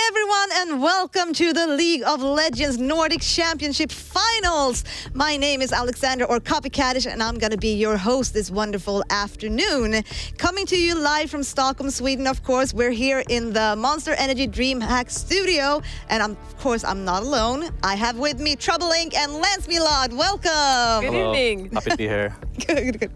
everyone, and welcome to the League of Legends Nordic Championship Finals. My name is Alexander or Copycatish, and I'm going to be your host this wonderful afternoon. Coming to you live from Stockholm, Sweden, of course. We're here in the Monster Energy DreamHack studio, and of course, I'm not alone. I have with me Trouble Inc. and Lance Milad. Welcome. Good evening. Happy to be here. Good.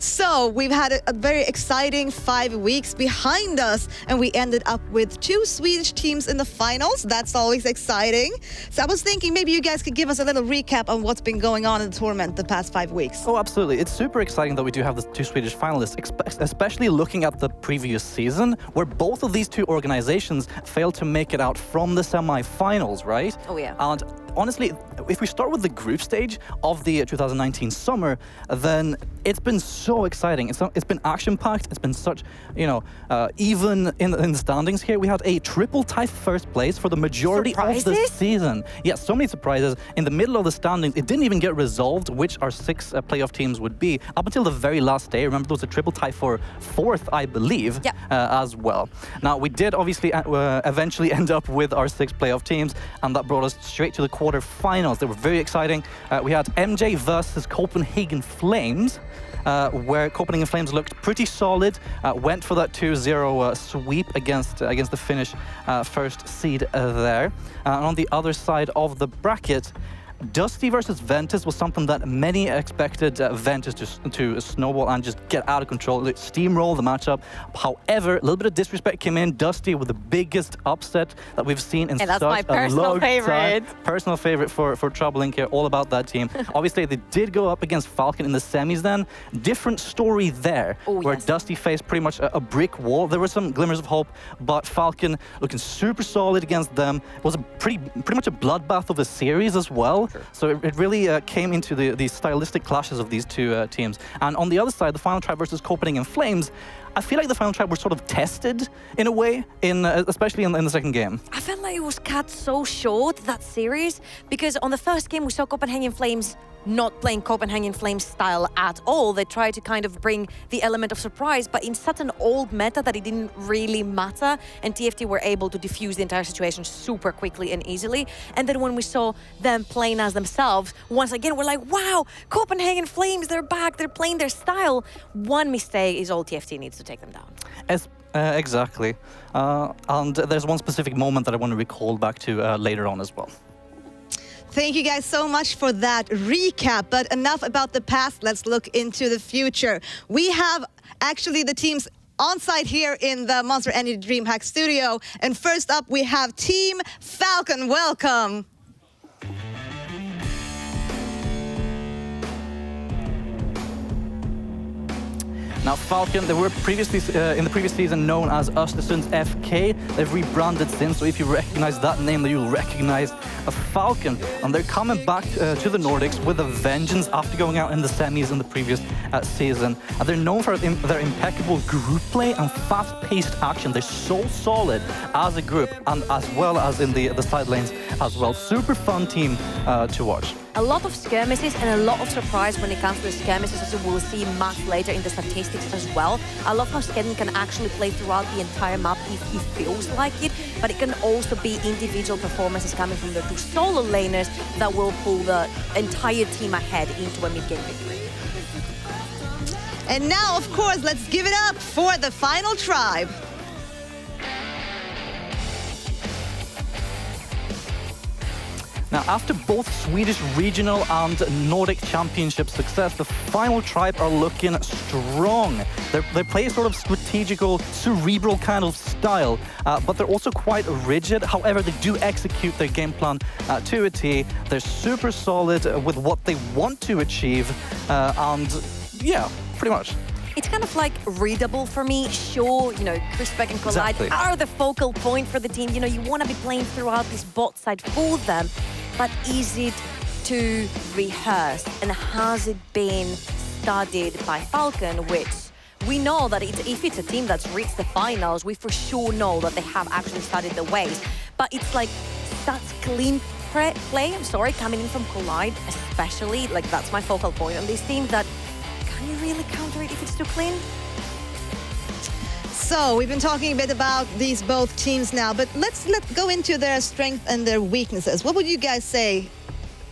So we've had a very exciting 5 weeks behind us, and we ended up with 2 Swedish teams in the finals. That's always exciting. So I was thinking maybe you guys could give us a little recap on what's been going on in the tournament the past 5 weeks. Oh, absolutely. It's super exciting that we do have the 2 Swedish finalists, especially looking at the previous season, where both of these 2 organizations failed to make it out from the semi-finals, right? Oh, yeah. And honestly, if we start with the group stage of the 2019 summer, then it's been so exciting. It's been action-packed. It's been such, even in the standings here, we had a triple tie first place for the majority of the season. Yeah, so many surprises. In the middle of the standings, it didn't even get resolved which our 6 playoff teams would be up until the very last day. Remember, there was a triple tie for 4th, I believe, as well. Now, we did obviously eventually end up with our 6 playoff teams, and that brought us straight to the quarterfinals. They were very exciting. We had MJ versus Copenhagen Flames, where Copenhagen Flames looked pretty solid, went for that 2-0 sweep against the Finnish first seed there. And on the other side of the bracket, Dusty versus Ventus was something that many expected Ventus to snowball and just get out of control, steamroll the matchup. However, a little bit of disrespect came in. Dusty with the biggest upset that we've seen in such a long time. Personal favorite for Trouble Inc. here, all about that team. Obviously, they did go up against FALKN in the semis then. Different story there, where Dusty faced pretty much a brick wall. There were some glimmers of hope, but FALKN looking super solid against them. It was a pretty much a bloodbath of a series as well. Sure. So it really came into the stylistic clashes of these 2 teams. And on the other side, the final tribe versus Copenhagen Flames, I feel like the final tribe were sort of tested in a way, especially in the second game. I felt like it was cut so short, that series, because on the first game we saw Copenhagen Flames not playing Copenhagen Flames style at all. They tried to kind of bring the element of surprise, but in such an old meta that it didn't really matter, and TFT were able to diffuse the entire situation super quickly and easily. And then when we saw them playing as themselves, once again, we're like, wow, Copenhagen Flames, they're back, they're playing their style. One mistake is all TFT needs to take them down. Exactly. And there's one specific moment that I want to recall back to later on as well. Thank you guys so much for that recap. But enough about the past. Let's look into the future. We have actually the teams on site here in the Monster Energy DreamHack studio. And first up, we have Team FALKN. Welcome. Now, FALKN, they were previously in the previous season known as Östersunds FK. They've rebranded since, so if you recognize that name, then you'll recognize a FALKN. And they're coming back to the Nordics with a vengeance after going out in the semis in the previous season. And they're known for their impeccable group play and fast-paced action. They're so solid as a group, and as well as in the side lanes as well. Super fun team to watch. A lot of skirmishes and a lot of surprise when it comes to the skirmishes, as we'll see much later in the statistics as well. I love how Skedden can actually play throughout the entire map if he feels like it, but it can also be individual performances coming from the 2 solo laners that will pull the entire team ahead into a mid-game victory. And now, of course, let's give it up for the final tribe. Now, after both Swedish regional and Nordic championship success, the final tribe are looking strong. They play a sort of strategical, cerebral kind of style, but they're also quite rigid. However, they do execute their game plan to a T. They're super solid with what they want to achieve, and yeah, pretty much. It's kind of like readable for me. Sure, Crispec and Collide are the focal point for the team. You want to be playing throughout this bot side for them. But is it to rehearse? And has it been studied by FALKN, which we know that if it's a team that's reached the finals, we for sure know that they have actually studied the ways. But it's like such clean play, coming in from Collide, especially. Like, that's my focal point on this team, that can you really counter it if it's too clean? So we've been talking a bit about these both teams now, but let's go into their strengths and their weaknesses. What would you guys say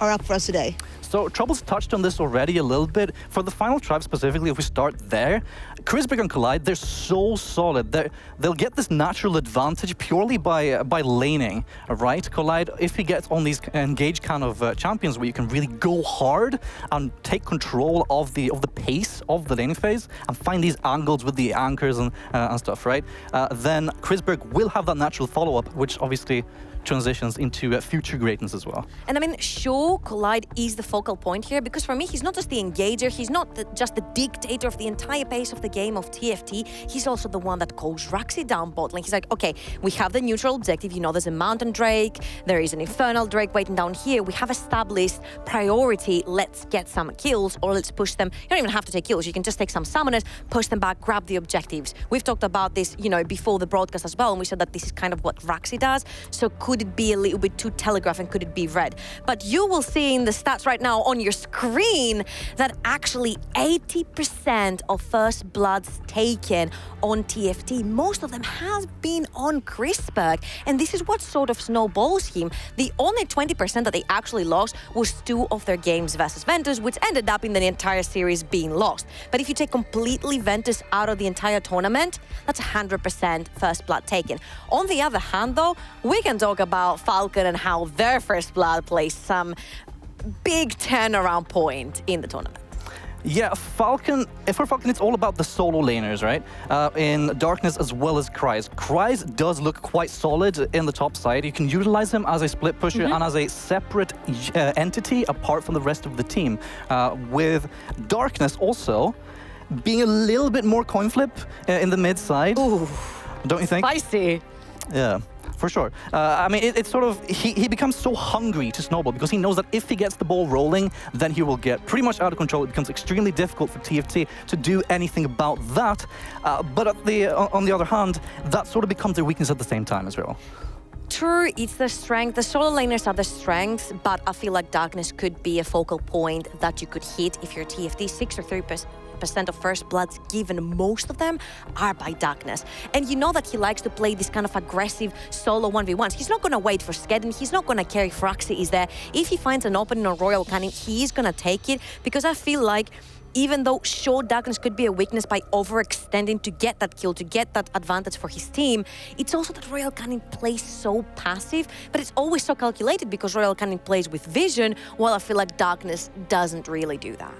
are up for us today? So Trouble's touched on this already a little bit. For the final tribe specifically, if we start there, Chrisberg and Collide, they're so solid. They'll get this natural advantage purely by laning, right? Collide, if he gets on these engaged kind of champions where you can really go hard and take control of the pace of the laning phase and find these angles with the anchors and stuff, right? Then Chrisberg will have that natural follow-up, which obviously transitions into future greatness as well. And I mean, sure, Collide is the focal point here, because for me, he's not just the engager, he's not just the dictator of the entire pace of the game of TFT, he's also the one that calls Raxi down bot lane. He's like, okay, we have the neutral objective, you know, there's a Mountain Drake, there is an Infernal Drake waiting down here, we have established priority, let's get some kills, or let's push them. You don't even have to take kills, you can just take some summoners, push them back, grab the objectives. We've talked about this, you know, before the broadcast as well, and we said that this is kind of what Raxi does, so could it be a little bit too telegraphed and could it be read? But you will see in the stats right now on your screen that actually 80% of first bloods taken on TFT, most of them has been on Chrisberg, and this is what sort of snowballs him. The only 20% that they actually lost was 2 of their games versus Ventus, which ended up in the entire series being lost. But if you take completely Ventus out of the entire tournament, that's 100% first blood taken. On the other hand though, we can talk about FALKN and how their first blood plays some big turnaround point in the tournament. Yeah, FALKN, for FALKN, it's all about the solo laners, right? In Darkness as well as Kryze. Kryze does look quite solid in the top side. You can utilize him as a split pusher and as a separate entity apart from the rest of the team. With Darkness also being a little bit more coin flip in the mid side. Ooh, don't you think? spicy. Yeah. For sure. I mean, it's sort of, he becomes so hungry to snowball because he knows that if he gets the ball rolling, then he will get pretty much out of control. It becomes extremely difficult for TFT to do anything about that. But on the other hand, that sort of becomes their weakness at the same time as well. True, it's the strength. The solo laners are the strengths, but I feel like Darkness could be a focal point that you could hit if you're TFT. 6 or 3% of first bloods given, most of them are by Darkness. And you know that he likes to play this kind of aggressive solo 1v1s. He's not going to wait for Skedden. He's not going to care if Raxi is there. If he finds an opening on Royal Canning, he is going to take it, because I feel like even though sure Darkness could be a weakness by overextending to get that kill, to get that advantage for his team, it's also that Royal Canning plays so passive, but it's always so calculated because Royal Canning plays with vision, while I feel like Darkness doesn't really do that.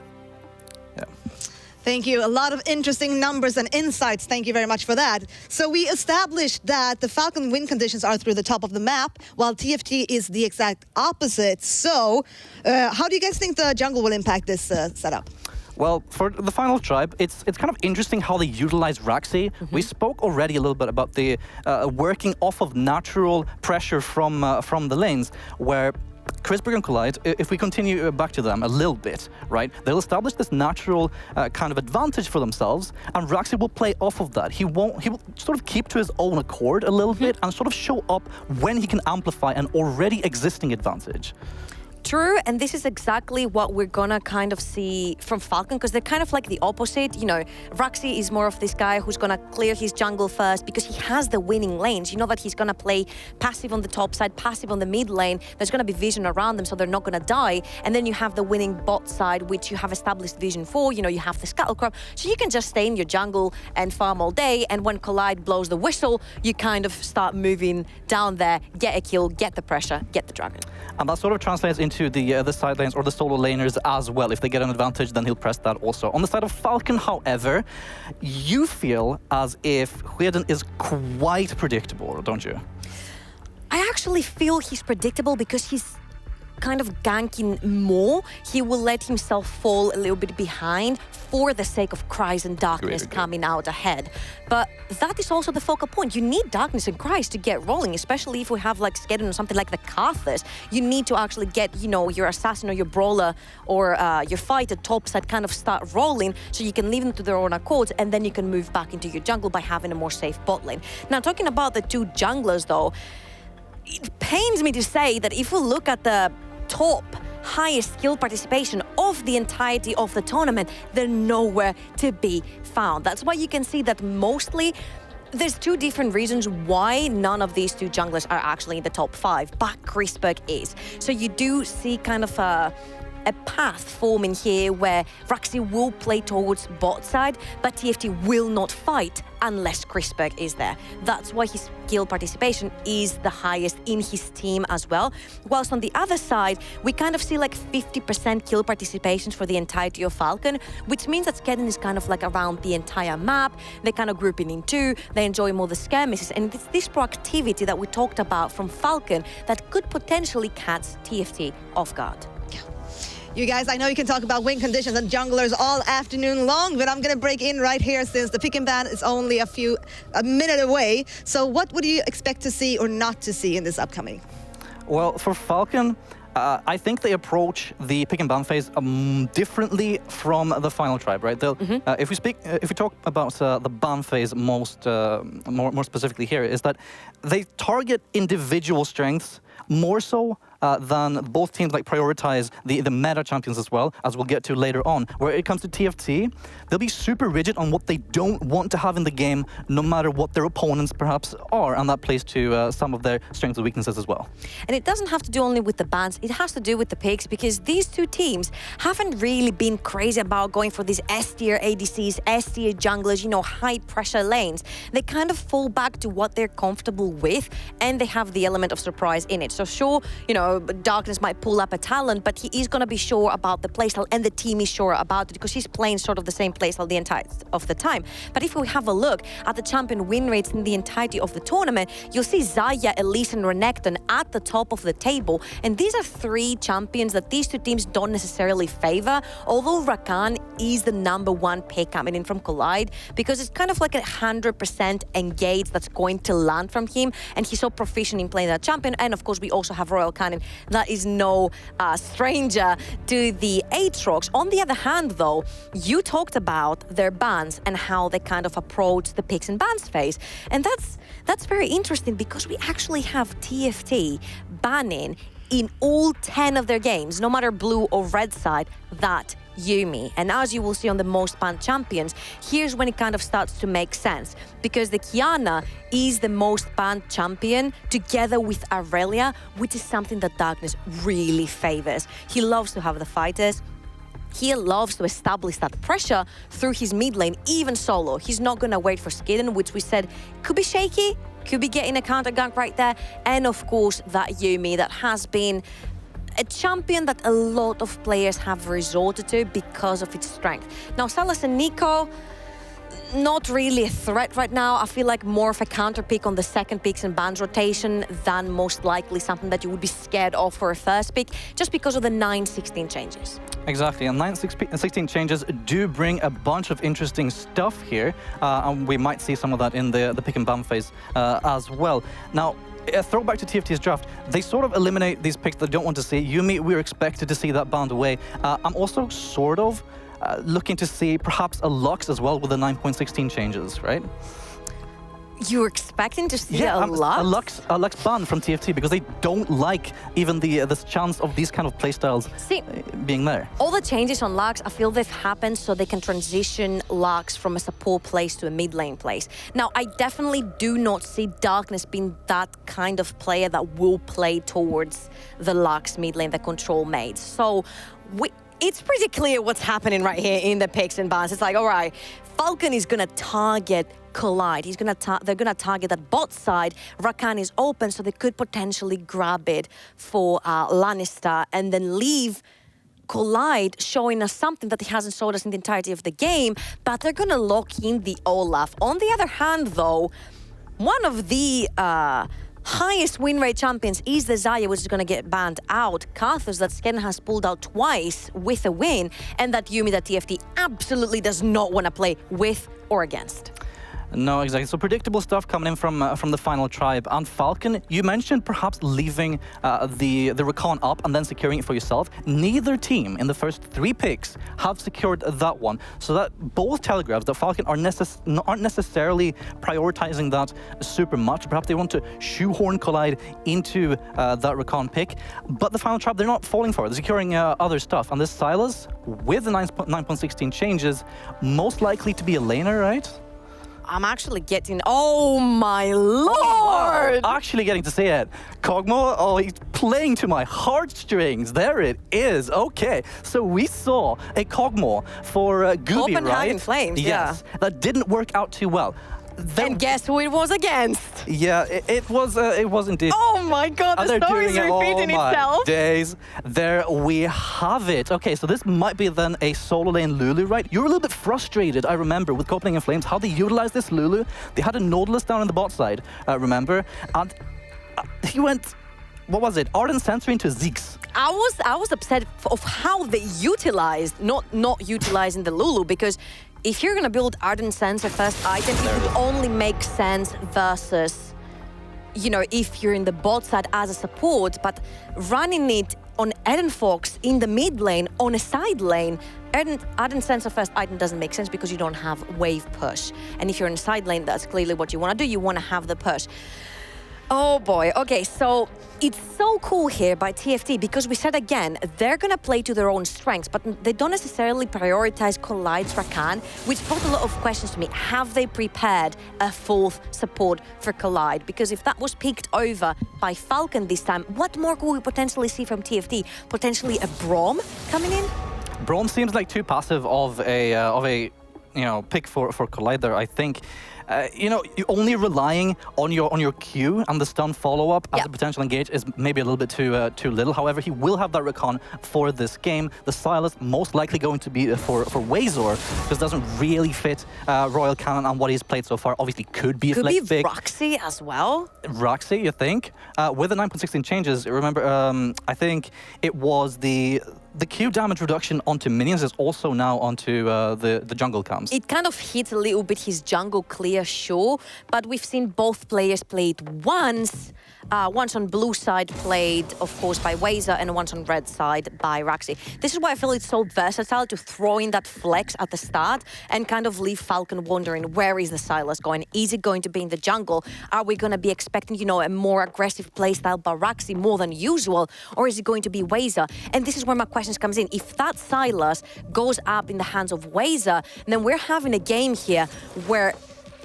Yeah. Thank you. A lot of interesting numbers and insights. Thank you very much for that. So we established that the FALKN win conditions are through the top of the map, while TFT is the exact opposite. So how do you guys think the jungle will impact this setup? Well, for the final tribe, it's kind of interesting how they utilize Raxi. We spoke already a little bit about the working off of natural pressure from the lanes, where Chrisberg and Collide, if we continue back to them a little bit, right, they'll establish this natural kind of advantage for themselves, and Raxi will play off of that. He will sort of keep to his own accord a little bit and sort of show up when he can amplify an already existing advantage. True, and this is exactly what we're gonna kind of see from FALKN, because they're kind of like the opposite. You know, Raxi is more of this guy who's gonna clear his jungle first because he has the winning lanes. You know that he's gonna play passive on the top side, passive on the mid lane. There's gonna be vision around them, so they're not gonna die. And then you have the winning bot side, which you have established vision for. You know, you have the Scuttlecrop, so you can just stay in your jungle and farm all day. And when Collide blows the whistle, you kind of start moving down there, get a kill, get the pressure, get the dragon. And that sort of translates into the side lanes or the solo laners as well. If they get an advantage, then he'll press that also. On the side of FALKN, however, you feel as if Skedden is quite predictable, don't you? I actually feel he's predictable because he's kind of ganking more. He will let himself fall a little bit behind for the sake of Kryze and Darkness coming out ahead. But that is also the focal point. You need Darkness and Kryze to get rolling, especially if we have like Skedden or something like the Karthus. You need to actually get, you know, your assassin or your brawler or your fighter topside kind of start rolling so you can leave them to their own accords, and then you can move back into your jungle by having a more safe bot lane. Now, talking about the two junglers though, it pains me to say that if we look at the top highest skill participation of the entirety of the tournament, they're nowhere to be found. That's why you can see that mostly There's two different reasons why none of these two junglers are actually in the top 5, but Chrisberg is. So you do see kind of a path forming here where Raxi will play towards bot side, but TFT will not fight unless Chrisberg is there. That's why his kill participation is the highest in his team as well. Whilst on the other side, we kind of see like 50% kill participations for the entirety of FALKN, which means that Skedden is kind of like around the entire map. They kind of grouping in two. They enjoy more the scare misses. And it's this proactivity that we talked about from FALKN that could potentially catch TFT off guard. You guys, I know you can talk about win conditions and junglers all afternoon long, but I'm going to break in right here since the pick and ban is only a minute away. So what would you expect to see or not to see in this upcoming? Well, for FALKN, I think they approach the pick and ban phase differently from the final tribe, right? If we talk about the ban phase more specifically here, is that they target individual strengths more so than both teams like prioritize the meta champions as well, as we'll get to later on. Where it comes to TFT, they'll be super rigid on what they don't want to have in the game, no matter what their opponents perhaps are, and that plays to some of their strengths and weaknesses as well. And it doesn't have to do only with the bans, it has to do with the picks, because these two teams haven't really been crazy about going for these S-tier ADCs, S-tier junglers, you know, high pressure lanes. They kind of fall back to what they're comfortable with, and they have the element of surprise in it. So sure, you know, Darkness might pull up a talent, but he is going to be sure about the playstyle, and the team is sure about it because he's playing sort of the same playstyle the entire of the time. But if we have a look at the champion win rates in the entirety of the tournament, you'll see Xayah, Elise, and Renekton at the top of the table. And these are three champions that these two teams don't necessarily favor, although Rakan is the #1 pick coming in from Collide, because it's kind of like 100% engage that's going to land from him, and he's so proficient in playing that champion. And of course, we also have Royal Cannon. That is no stranger to the Aatrox. On the other hand, though, you talked about their bans and how they kind of approach the picks and bans phase. And that's very interesting, because we actually have TFT banning in all 10 of their games, no matter blue or red side, that Yuumi. And as you will see on the most banned champions, here's when it kind of starts to make sense, because the Kiana is the most banned champion together with Aurelia, which is something that Darkness really favors. He loves to have the fighters. He loves to establish that pressure through his mid lane, even solo. He's not going to wait for Skidden, which we said could be shaky, could be getting a counter gank right there. And of course, that Yuumi that has been a champion that a lot of players have resorted to because of its strength. Now, Salas and Nico, not really a threat right now. I feel like more of a counter pick on the second picks and bans rotation than most likely something that you would be scared of for a first pick, just because of the 9-16 changes. Exactly, and 9-16 changes do bring a bunch of interesting stuff here, and we might see some of that in the pick and ban phase as well. Now, a throwback to TFT's draft, they sort of eliminate these picks that don't want to see. Yuumi, we're expected to see that banned away. I'm also sort of looking to see perhaps a Lux as well with the 9.16 changes, right? You're expecting to see a Lux? A Lux ban from TFT, because they don't like even the chance of these kind of playstyles being there. All the changes on Lux, I feel they've happened so they can transition Lux from a support place to a mid lane place. Now, I definitely do not see Darkness being that kind of player that will play towards the Lux mid lane, the control mates. So it's pretty clear what's happening right here in the picks and bans. It's like, all right, FALKN is going to target Collide. They're going to target that bot side. Rakan is open, so they could potentially grab it for Lannister and then leave Collide showing us something that he hasn't showed us in the entirety of the game, but they're going to lock in the Olaf. On the other hand, though, one of the highest win rate champions is the Xayah, which is going to get banned out. Karthus, that Skedden has pulled out twice with a win, and that Yuumi that TFT absolutely does not want to play with or against. No, exactly. So predictable stuff coming in from the final tribe. And FALKN, you mentioned perhaps leaving the Rakan up and then securing it for yourself. Neither team in the first 3 picks have secured that one. So that both telegraphs that FALKN aren't necessarily prioritizing that super much. Perhaps they want to shoehorn Collide into that Rakan pick. But the final tribe, they're not falling for it. They're securing other stuff. And this Silas, with the 9.16 changes, most likely to be a laner, right? I'm actually getting... Oh, my lord! Actually getting to see it. Kog'Maw, oh, he's playing to my heartstrings. There it is. Okay, so we saw a Kog'Maw for Gooby, Copenhagen right? Flames, yes, that didn't work out too well. And guess who it was against? Yeah, it was indeed. Oh my god, the story is repeating itself. Days. There we have it. Okay, so this might be then a solo lane Lulu, right? You were a little bit frustrated, I remember, with Copenhagen Flames, how they utilized this Lulu. They had a Nautilus down on the bot side, remember? And he went, what was it? Ardent Sensor into Zeke's. I was upset of how they utilized, not utilizing the Lulu, because if you're gonna build Ardent Sensor first item, it would only make sense versus, you know, if you're in the bot side as a support, but running it on Eden Fox in the mid lane, on a side lane, Ardent Sensor first item doesn't make sense because you don't have wave push. And if you're in a side lane, that's clearly what you wanna do, you wanna have the push. Oh boy, okay, so it's so cool here by TFT because we said again, they're gonna play to their own strengths, but they don't necessarily prioritize Collide's Rakan, which brought a lot of questions to me. Have they prepared a fourth support for Collide? Because if that was picked over by FALKN this time, what more could we potentially see from TFT? Potentially a Braum coming in? Braum seems like too passive of a pick for Collide there, I think. You're only relying on your Q and the stun follow-up as a potential engage is maybe a little bit too little. However, he will have that recon for this game. The Sylas most likely going to be for Wazor, because it doesn't really fit Royal Cannon and what he's played so far. Obviously, could be a flex pick. Roxy as well. Roxy, you think? With the 9.16 changes, remember, I think it was the Q damage reduction onto minions is also now onto the jungle comes. It kind of hits a little bit his jungle clear, sure, but we've seen both players play it once. Once on blue side played, of course, by Wazer, and once on red side by Roxy. This is why I feel it's so versatile to throw in that flex at the start and kind of leave FALKN wondering, where is the Sylas going? Is it going to be in the jungle? Are we going to be expecting, a more aggressive playstyle by Roxy more than usual? Or is it going to be Wazer? And this is where my questions comes in. If that Sylas goes up in the hands of Wazer, then we're having a game here where...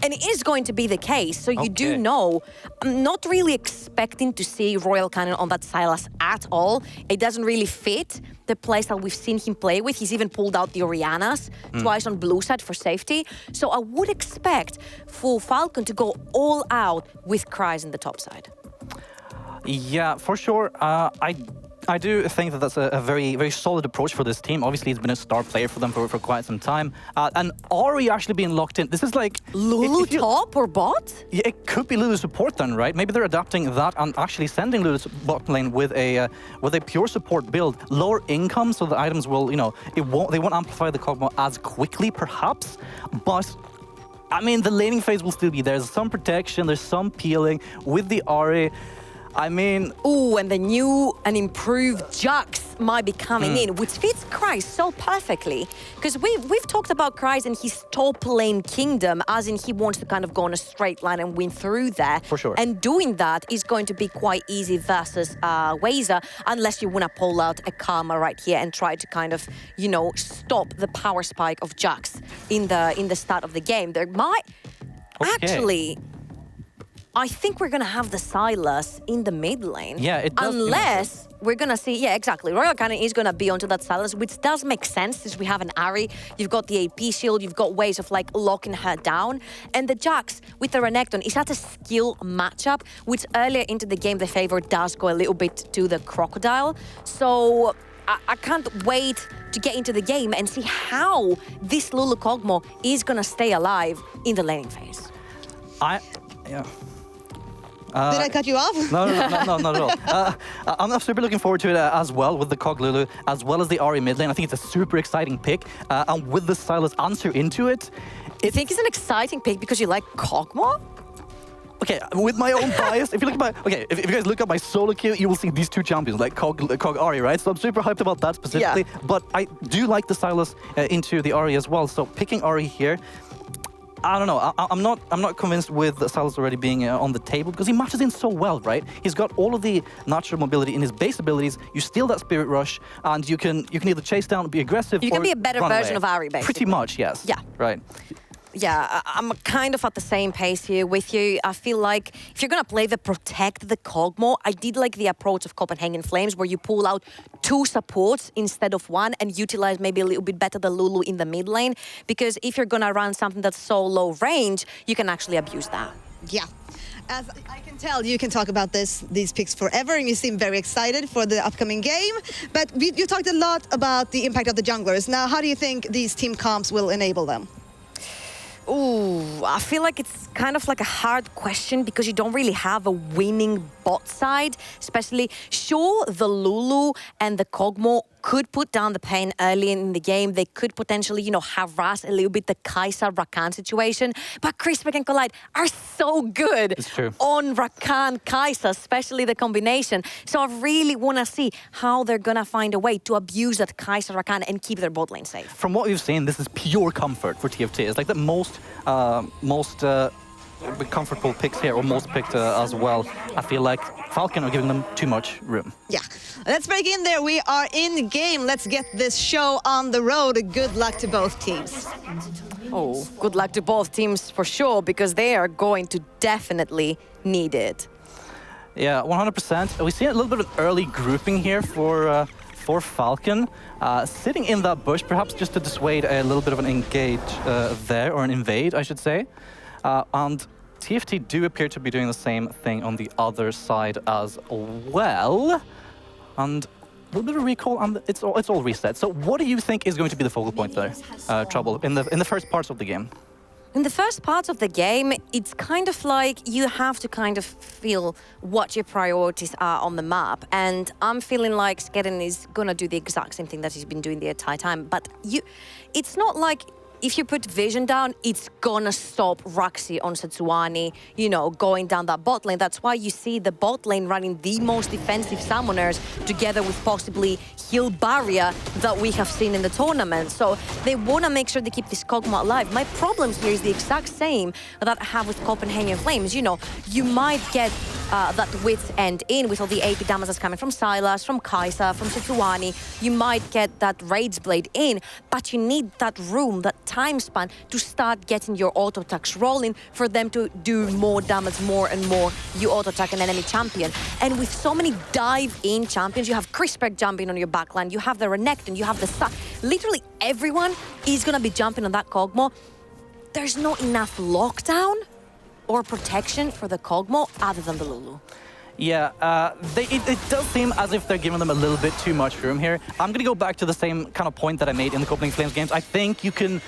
And it is going to be the case, so you do know. I'm not really expecting to see Royal Cannon on that Sylas at all. It doesn't really fit the playstyle we've seen him play with. He's even pulled out the Orianas twice on blue side for safety. So I would expect for FALKN to go all out with Cries in the top side. Yeah, for sure. I do think that that's a very, very solid approach for this team. Obviously, he's been a star player for them for quite some time. And Ori actually being locked in. This is like... Lulu top or bot? Yeah, it could be Lulu support then, right? Maybe they're adapting that and actually sending Lulu's bot lane with a pure support build. Lower income, so the items will, they won't amplify the Kog'Maw as quickly, perhaps. But... I mean, the laning phase will still be there. There's some protection, there's some peeling with the Ori. I mean... Ooh, and the new and improved Jux might be coming in, which fits Cries so perfectly. Because we've talked about Cries and his top lane kingdom, as in he wants to kind of go on a straight line and win through there. For sure. And doing that is going to be quite easy versus Wazer, unless you want to pull out a Karma right here and try to kind of, stop the power spike of Jux in the start of the game. There might... Actually... I think we're going to have the Sylas in the mid lane. Yeah, it does. Unless we're going to see... Yeah, exactly. Royal Cannon is going to be onto that Sylas, which does make sense since we have an Ahri. You've got the AP shield. You've got ways of, locking her down. And the Jax with the Renekton is at a skill matchup, which earlier into the game, the favor does go a little bit to the Crocodile. So... I can't wait to get into the game and see how this Lulu Kog'Maw is going to stay alive in the laning phase. Yeah. Did I cut you off? No, not at all. I'm super looking forward to it as well with the Kog Lulu, as well as the Ahri mid lane. I think it's a super exciting pick. And with the Sylas answer into it... You think it's an exciting pick because you like Kog'Maw? Okay, with my own bias, if you guys look at my solo queue, you will see these two champions, like Kog Ahri, right? So I'm super hyped about that specifically. Yeah. But I do like the Sylas into the Ahri as well. So picking Ahri here... I don't know. I'm not convinced with Sylas already being on the table because he matches in so well, right? He's got all of the natural mobility in his base abilities. You steal that Spirit Rush, and you can either chase down, be aggressive, you can be a better version of Ahri, basically. Pretty much, yes. Yeah. Right. Yeah, I'm kind of at the same pace here with you. I feel like if you're going to play the protect the Kog'Maw, I did like the approach of Copenhagen Flames where you pull out 2 supports instead of 1 and utilize maybe a little bit better the Lulu in the mid lane. Because if you're going to run something that's so low range, you can actually abuse that. Yeah. As I can tell, you can talk about these picks forever, and you seem very excited for the upcoming game. But you talked a lot about the impact of the junglers. Now, how do you think these team comps will enable them? Ooh, I feel like it's kind of like a hard question because you don't really have a winning bot side, especially sure the Lulu and the Kog'Maw could put down the pain early in the game. They could potentially, harass a little bit the Kai'Sa Rakan situation. But Crispec and Collide are so good on Rakan Kai'Sa, especially the combination. So I really want to see how they're going to find a way to abuse that Kai'Sa Rakan and keep their bot lane safe. From what we've seen, this is pure comfort for TFT. It's like the most comfortable picks here, or most picked as well. I feel like FALKN are giving them too much room. Yeah. Let's break in there. We are in game. Let's get this show on the road. Good luck to both teams. Oh, good luck to both teams for sure, because they are going to definitely need it. Yeah, 100%. We see a little bit of early grouping here for FALKN, sitting in that bush, perhaps just to dissuade a little bit of an engage there, or an invade, I should say. And TFT do appear to be doing the same thing on the other side as well. And a little bit of recall, and it's all reset. So what do you think is going to be the focal point there, Trouble, in the first parts of the game? In the first part of the game, it's kind of like you have to kind of feel what your priorities are on the map. And I'm feeling like Skedden is going to do the exact same thing that he's been doing the entire time. But it's not like if you put vision down, it's gonna stop Roxy on Setsuani, going down that bot lane. That's why you see the bot lane running the most defensive summoners together with possibly heal barrier that we have seen in the tournament. So they wanna make sure they keep this Kog'Maw alive. My problem here is the exact same that I have with Copenhagen Flames. You might get that Wit's End in with all the AP damage that's coming from Sylas, from Kai'Sa, from Setsuani. You might get that Rage Blade in, but you need that room, that time span to start getting your auto attacks rolling for them to do more damage, more and more. You auto attack an enemy champion. And with so many dive-in champions, you have Crispec jumping on your backline, you have the Renekton, you have the Sa. Literally everyone is gonna be jumping on that Kog'Maw. There's not enough lockdown or protection for the Kog'Maw other than the Lulu. Yeah, it does seem as if they're giving them a little bit too much room here. I'm going to go back to the same kind of point that I made in the Copenhagen Flames games. I think you can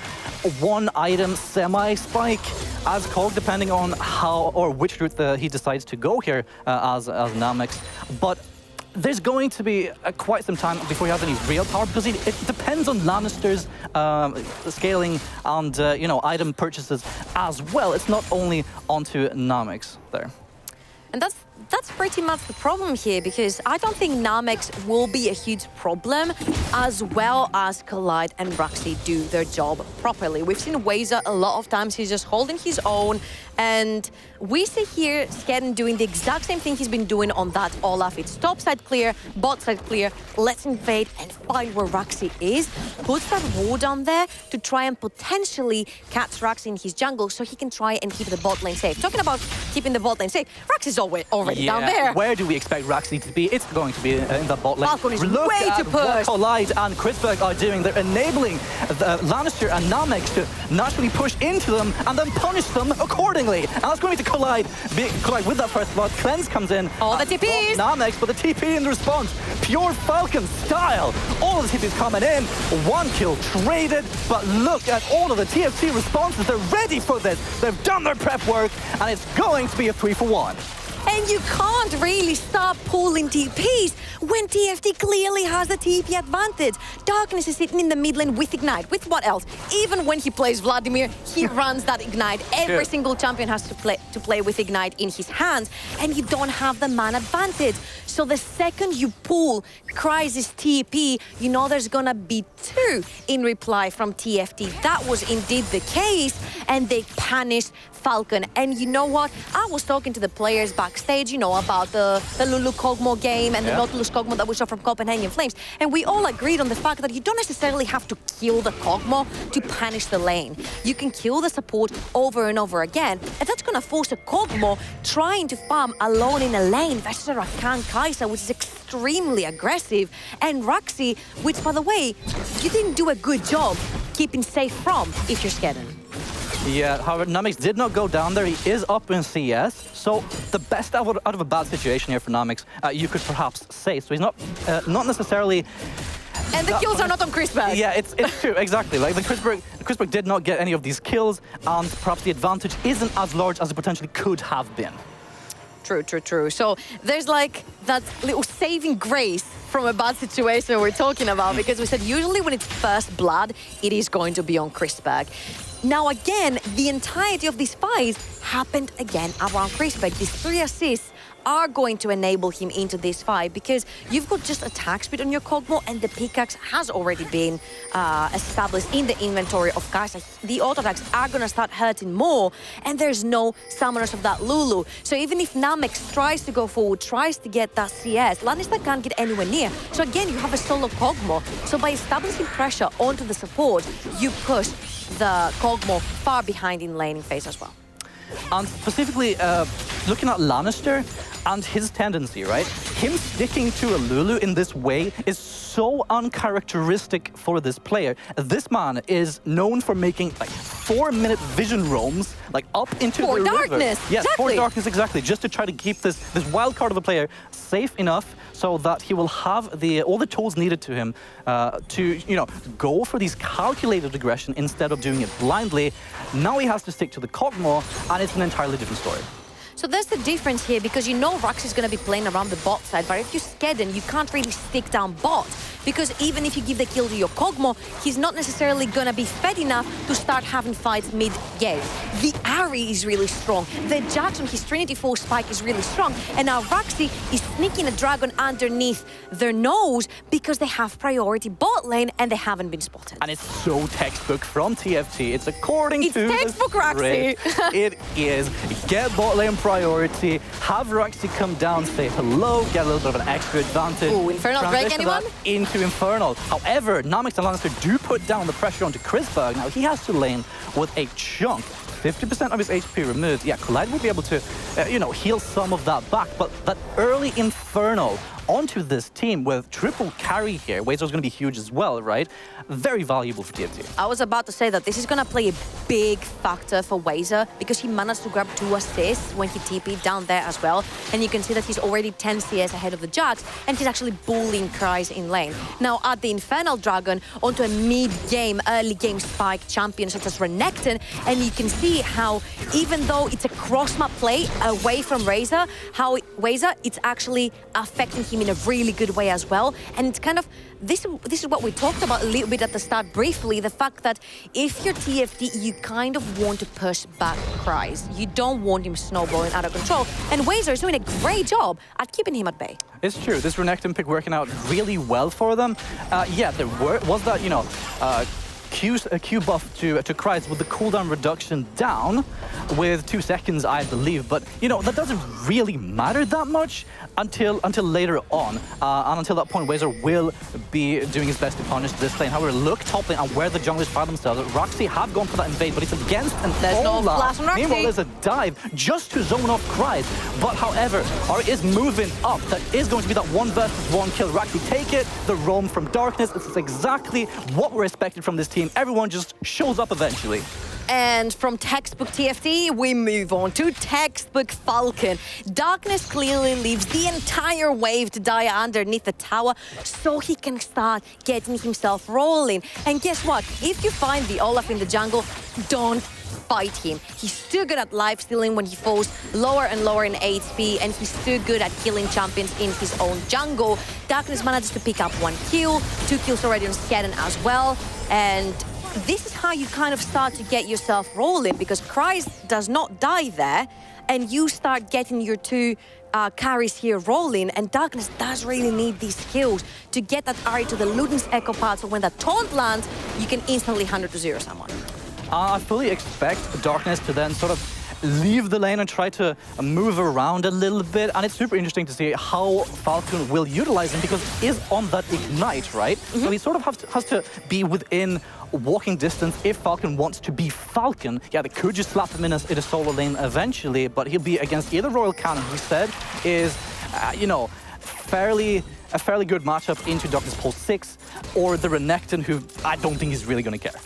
one-item semi-spike as Kog, depending on how or which route he decides to go here as Namex. But there's going to be quite some time before he has any real power, because it depends on Lannister's scaling and item purchases as well. It's not only onto Namex there. And that's pretty much the problem here, because I don't think Namex will be a huge problem as well as Collide and Roxy do their job properly. We've seen Weza a lot of times, he's just holding his own, and we see here Skedden doing the exact same thing he's been doing on that Olaf. It's top side clear, bot side clear, let's invade and find where Roxy is. Puts that ward on there to try and potentially catch Roxy in his jungle so he can try and keep the bot lane safe. Talking about keeping the bot lane safe, Roxy's already down there. Where do we expect Roxy to be? It's going to be in the bot lane. FALKN is Look way at to push. what Collide and Crispec are doing. They're enabling Lannister and Namex to naturally push into them and then punish them accordingly. And that's going to Collide with that first blood. Cleanse comes in. All the TPs. Namex, but the TP in the response. Pure FALKN style. All the TPs coming in. 1 kill traded. But look at all of the TFT responses. They're ready for this. They've done their prep work. And it's going to be a 3-for-1. And you can't really stop pulling TPs when TFT clearly has the TP advantage. Darkness is sitting in the mid lane with Ignite. With what else? Even when he plays Vladimir, he runs that Ignite. Every single champion has to play with Ignite in his hands, and you don't have the man advantage. So the second you pull Crisis TP, you know there's gonna be 2 in reply from TFT. That was indeed the case, and they punished FALKN. And you know what? I was talking to the players back backstage, you know, about the Lulu Kog'Maw game and the Nautilus Kog'Maw that we saw from Copenhagen Flames. And we all agreed on the fact that you don't necessarily have to kill the Kog'Maw to punish the lane. You can kill the support over and over again, and that's going to force a Kog'Maw trying to farm alone in a lane versus a Rakan Kai'Sa, which is extremely aggressive, and Roxy, which, by the way, you didn't do a good job keeping safe from if you're Skedden. Yeah, however, Namix did not go down there. He is up in CS, so the best out of a bad situation here for Namix, you could perhaps say. So he's not necessarily... And the kills are not on Chrisberg. Yeah, it's true, exactly. Like Chrisberg did not get any of these kills, and perhaps the advantage isn't as large as it potentially could have been. True. So there's like that little saving grace from a bad situation we're talking about, because we said usually when it's first blood, it is going to be on Chrisberg. Now again, the entirety of these fights happened again around Chrisberg. These 3 assists are going to enable him into this fight, because you've got just attack speed on your Kog'Maw, and the pickaxe has already been established in the inventory of Kai'Sa. The auto attacks are going to start hurting more, and there's no summoners of that Lulu. So even if Namex tries to go forward, tries to get that CS, Lannister can't get anywhere near. So again, you have a solo Kog'Maw. So by establishing pressure onto the support, you push the Kog'Maw far behind in laning phase as well. And specifically, looking at Lannister and his tendency, right? Him sticking to a Lulu in this way is so uncharacteristic for this player. This man is known for making like 4-minute vision roams, like up into the river. For darkness, Yes, exactly. for darkness, exactly. Just to try to keep this wild card of a player safe enough so that he will have all the tools needed to him to go for these calculated aggression instead of doing it blindly. Now he has to stick to the Kog'Maw, and it's an entirely different story. So there's the difference here, because you know Rux is going to be playing around the bot side, but if you're Skedden, you can't really stick down bot, because even if you give the kill to your Kog'Maw, he's not necessarily going to be fed enough to start having fights mid-game. The Ari is really strong. The Jax on his Trinity Force spike is really strong, and now Roxy is sneaking a dragon underneath their nose because they have priority bot lane and they haven't been spotted. And it's so textbook from TFT. It's according to textbook, Roxy. It is. Get bot lane priority, have Roxy come down, say hello, get a little bit of an extra advantage. Ooh, Infernal break, anyone? Into Infernal. However, Namix and Lannister do put down the pressure onto Chrisberg. Now, he has to lane with a chunk. 50% of his HP removed. Yeah, Collide will be able to, heal some of that back. But that early Infernal onto this team with triple carry here, Wazer's going to be huge as well, right? Very valuable for TFT. I was about to say that this is going to play a big factor for Wazer, because he managed to grab 2 assists when he TP'd down there as well. And you can see that he's already 10 CS ahead of the Jax, and he's actually bullying Kryze in lane. Now add the Infernal Dragon onto a mid-game, early-game spike champion such as Renekton, and you can see how, even though it's a cross-map play away from Wazer, it's actually affecting him in a really good way as well. And it's kind of, this is what we talked about a little bit at the start briefly, the fact that if you're TFT, you kind of want to push back Kryze. You don't want him snowballing out of control. And Wazer is doing a great job at keeping him at bay. It's true. This Renekton pick working out really well for them. Yeah, there was that, Q buff to Kryze with the cooldown reduction down with 2 seconds, I believe. But, that doesn't really matter that much until later on. And until that point, Wazer will be doing his best to punish this lane. However, look top lane and where the junglers find themselves. Roxy have gone for that invade, but it's against an There's no flash on Roxy. Meanwhile, there's a dive just to zone off Kryze. But however, Ari is moving up. That is going to be that 1 versus 1 kill. Roxy take it, the roam from darkness. This is exactly what we're expecting from this team. Everyone just shows up eventually. And from textbook TFT, we move on to textbook FALKN. Darkness clearly leaves the entire wave to die underneath the tower so he can start getting himself rolling. And guess what? If you find the Olaf in the jungle, don't fight him. He's too good at life stealing when he falls lower and lower in HP, and he's too good at killing champions in his own jungle. Darkness manages to pick up 1 kill, 2 kills already on Skedden as well, and this is how you kind of start to get yourself rolling, because Kryze does not die there, and you start getting your 2 carries here rolling, and Darkness does really need these skills to get that Ari to the Luden's Echo Pod, so when that taunt lands, you can instantly 100-0 someone. I fully expect Darkness to then sort of leave the lane and try to move around a little bit. And it's super interesting to see how FALKN will utilize him because he is on that ignite, right? So he sort of has to be within walking distance if FALKN wants to be FALKN. Yeah, they could just slap him in a solo lane eventually, but he'll be against either Royal Cannon, who said is, you know, a fairly good matchup into Darkness Pulse 6, or the Renekton, who I don't think he's really going to care.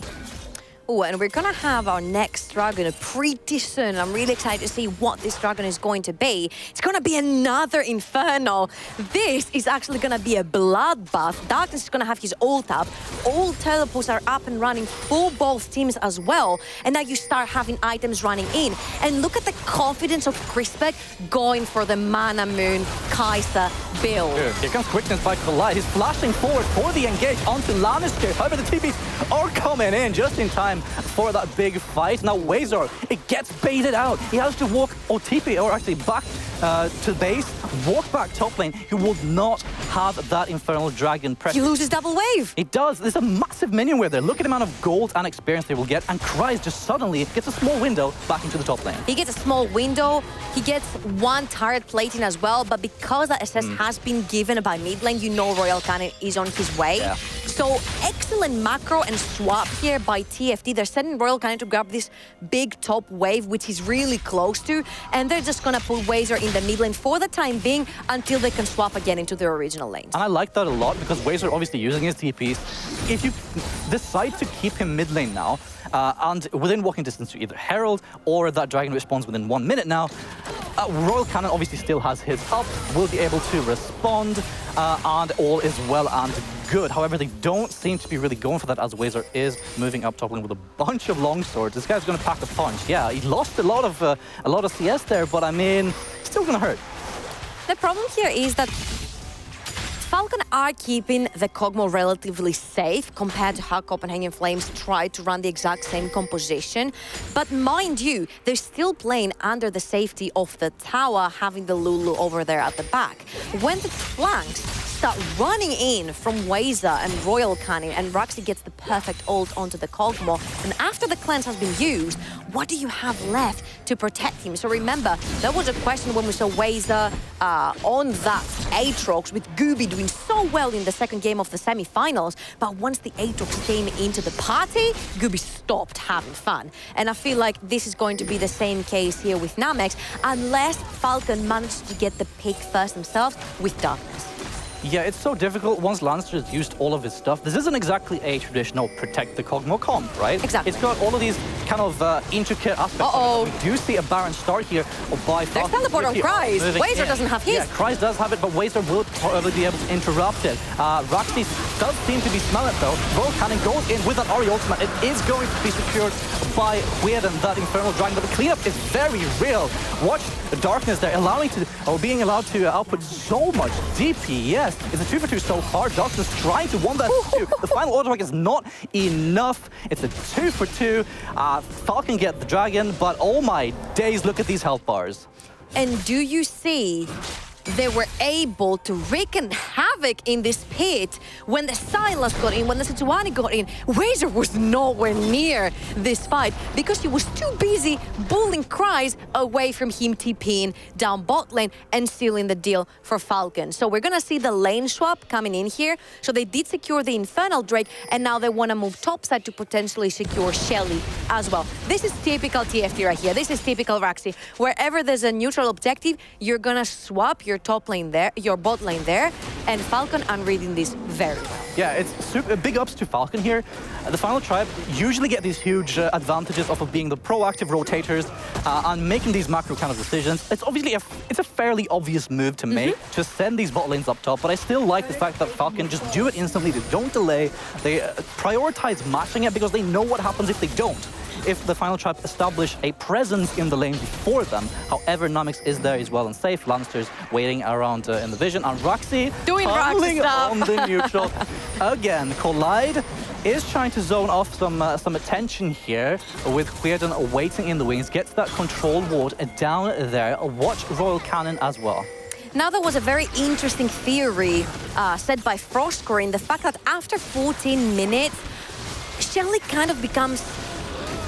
Oh, and we're gonna have our next dragon pretty soon. I'm really excited to see what this dragon is going to be. It's gonna be another Infernal. This is actually gonna be a bloodbath. Darkness is gonna have his ult up. All teleports are up and running for both teams as well. And now you start having items running in. And look at the confidence of Crispec going for the Mana Moon Kai'Sa build. Good. Here comes Quickness by Collide. He's flashing forward for the engage onto Lannister. However, the TPs are coming in just in time for that big fight. Now Wazor, it gets baited out. He has to walk or TP, or actually back to base, walk back top lane. He will not have that Infernal Dragon pressure. He loses double wave. It does. There's a massive minion wave there. Look at the amount of gold and experience they will get. And Kryze just suddenly gets a small window back into the top lane. He gets a small window. He gets one turret plating as well. But because that assist has been given by mid lane, you know Royal Cannon is on his way. Yeah. So excellent macro and swap here by TFT. They're sending Royal Cannon to grab this big top wave, which he's really close to. And they're just going to put Wazor in the mid lane for the time being until they can swap again into their original lanes. And I like that a lot because Wazor obviously using his TPs. If you decide to keep him mid lane now, and within walking distance to either Herald or that Dragon responds within 1 minute now, Royal Cannon obviously still has his up, will be able to respond, and all is well and good. However, they don't seem to be really going for that as Wazor is moving up top lane with a bunch of long swords. This guy's going to pack a punch. Yeah, he lost a lot of CS there, but I mean, still going to hurt. The problem here is that FALKN are keeping the Kog'Maw relatively safe compared to how Copenhagen Flames tried to run the exact same composition. But mind you, they're still playing under the safety of the tower, having the Lulu over there at the back. When the flanks start running in from Wazor and Royal Cannon, and Roxy gets the perfect ult onto the Kog'Maw, and after the cleanse has been used, what do you have left to protect him? So remember, that was a question when we saw Wazor on that Aatrox with Gooby doing so well in the second game of the semi-finals, but once the Aatrox came into the party, Gooby stopped having fun. And I feel like this is going to be the same case here with Namex, unless FALKN manages to get the pick first themselves with Darkness. Yeah, it's so difficult once Lannister has used all of his stuff. This isn't exactly a traditional protect the Kog'Maw comp, right? Exactly. It's got all of these kind of intricate aspects. We do see a Baron start here by There's teleport on Kryze. Wazor doesn't have his. Yeah, Kryze does have it, but Wazor will probably be able to interrupt it. Roxy does seem to be smelling it, though. Royal Cannon goes in with that Ahri ultimate. It is going to be secured by Weird and that Infernal Dragon, but the cleanup is very real. Watch the Darkness there, being allowed to output so much DPS. It's a 2-for-2 so far. Darkness trying to win that 2. The final auto is not enough. It's a 2-for-2. FALKN get the Dragon, but oh my days, look at these health bars. And do you see they were able to wreak havoc in this pit when the Sylas got in, when the Sejuani got in? Wazor was nowhere near this fight because he was too busy bullying Kryze away from him TPing down bot lane and sealing the deal for FALKN. So we're gonna see the lane swap coming in here. So they did secure the Infernal Drake, and now they want to move topside to potentially secure Shelly as well. This is typical TFT right here. This is typical Roxy. Wherever there's a neutral objective, you're gonna swap your top lane there, your bot lane there, and FALKN, I'm reading this very well. Yeah, it's super big ups to FALKN here. The Final Tribe usually get these huge advantages of being the proactive rotators and making these macro kind of decisions. It's obviously it's a fairly obvious move to make to send these bot lanes up top, but I still like the fact that FALKN just do it instantly. They don't delay. They prioritize matching it because they know what happens if they don't. If the Final Tribe establish a presence in the lane before them. However, Namex is there as well and safe. Lannister's waiting around in the vision, and Roxy doing Roxy stuff on the neutral. Again, Collide is trying to zone off some attention here with Queerden waiting in the wings. Gets that control ward down there. Watch Royal Cannon as well. Now, there was a very interesting theory said by Frostcore in the fact that after 14 minutes, Shelly kind of becomes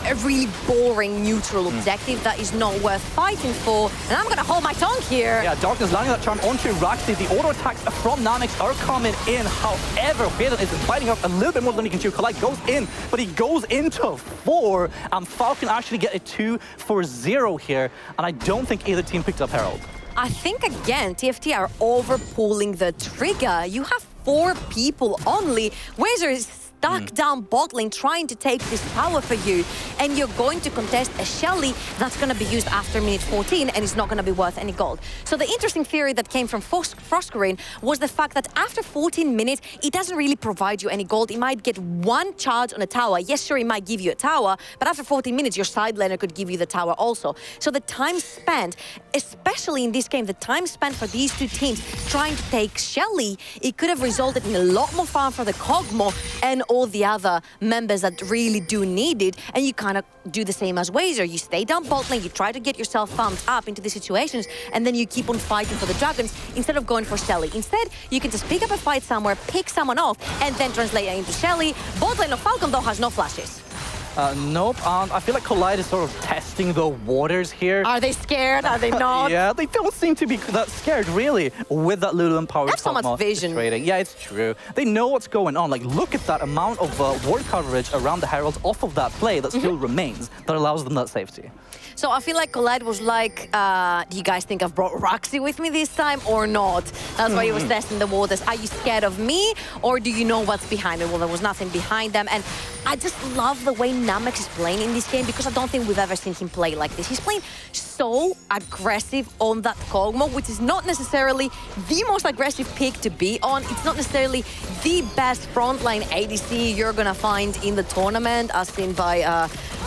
a really boring neutral objective that is not worth fighting for. And I'm going to hold my tongue here. Yeah, Darkness landing that charm onto Raxi. The auto attacks from Namix are coming in. However, FALKN is biting up a little bit more than he can chew. Collide goes in, but he goes into 4. And FALKN actually get a 2-for-0 here. And I don't think either team picked up Herald. I think, again, TFT are overpulling the trigger. You have 4 people only. Wazer is stuck down bot lane trying to take this tower for you, and you're going to contest a Shelly that's going to be used after minute 14 and it's not going to be worth any gold. So the interesting theory that came from Frostgreen was the fact that after 14 minutes, it doesn't really provide you any gold. It might get 1 charge on a tower. Yes, sure, it might give you a tower, but after 14 minutes, your side laner could give you the tower also. So the time spent, especially in this game, the time spent for these 2 teams trying to take Shelly, it could have resulted in a lot more farm for the Kog'Maw and all the other members that really do need it, and you kind of do the same as Wazer. You stay down bot lane, you try to get yourself farmed up into these situations, and then you keep on fighting for the dragons instead of going for Shelly. Instead, you can just pick up a fight somewhere, pick someone off, and then translate it into Shelly. Bot lane of FALKN, though, has no flashes. Nope. I feel like Collide is sort of testing the waters here. Are they scared? Are they not? Yeah, they don't seem to be that scared, really, with that little empowered That's so much vision. trading. Yeah, it's true. They know what's going on. Like, look at that amount of ward coverage around the Heralds off of that play that still remains, that allows them that safety. So I feel like Collide was like, do you guys think I've brought Roxy with me this time or not? That's why he was testing the waters. Are you scared of me, or do you know what's behind me? Well, there was nothing behind them. And I just love the way Namix is playing in this game, because I don't think we've ever seen him play like this. He's playing so aggressive on that Kog'Maw, which is not necessarily the most aggressive pick to be on. It's not necessarily the best frontline ADC you're gonna find in the tournament, as seen by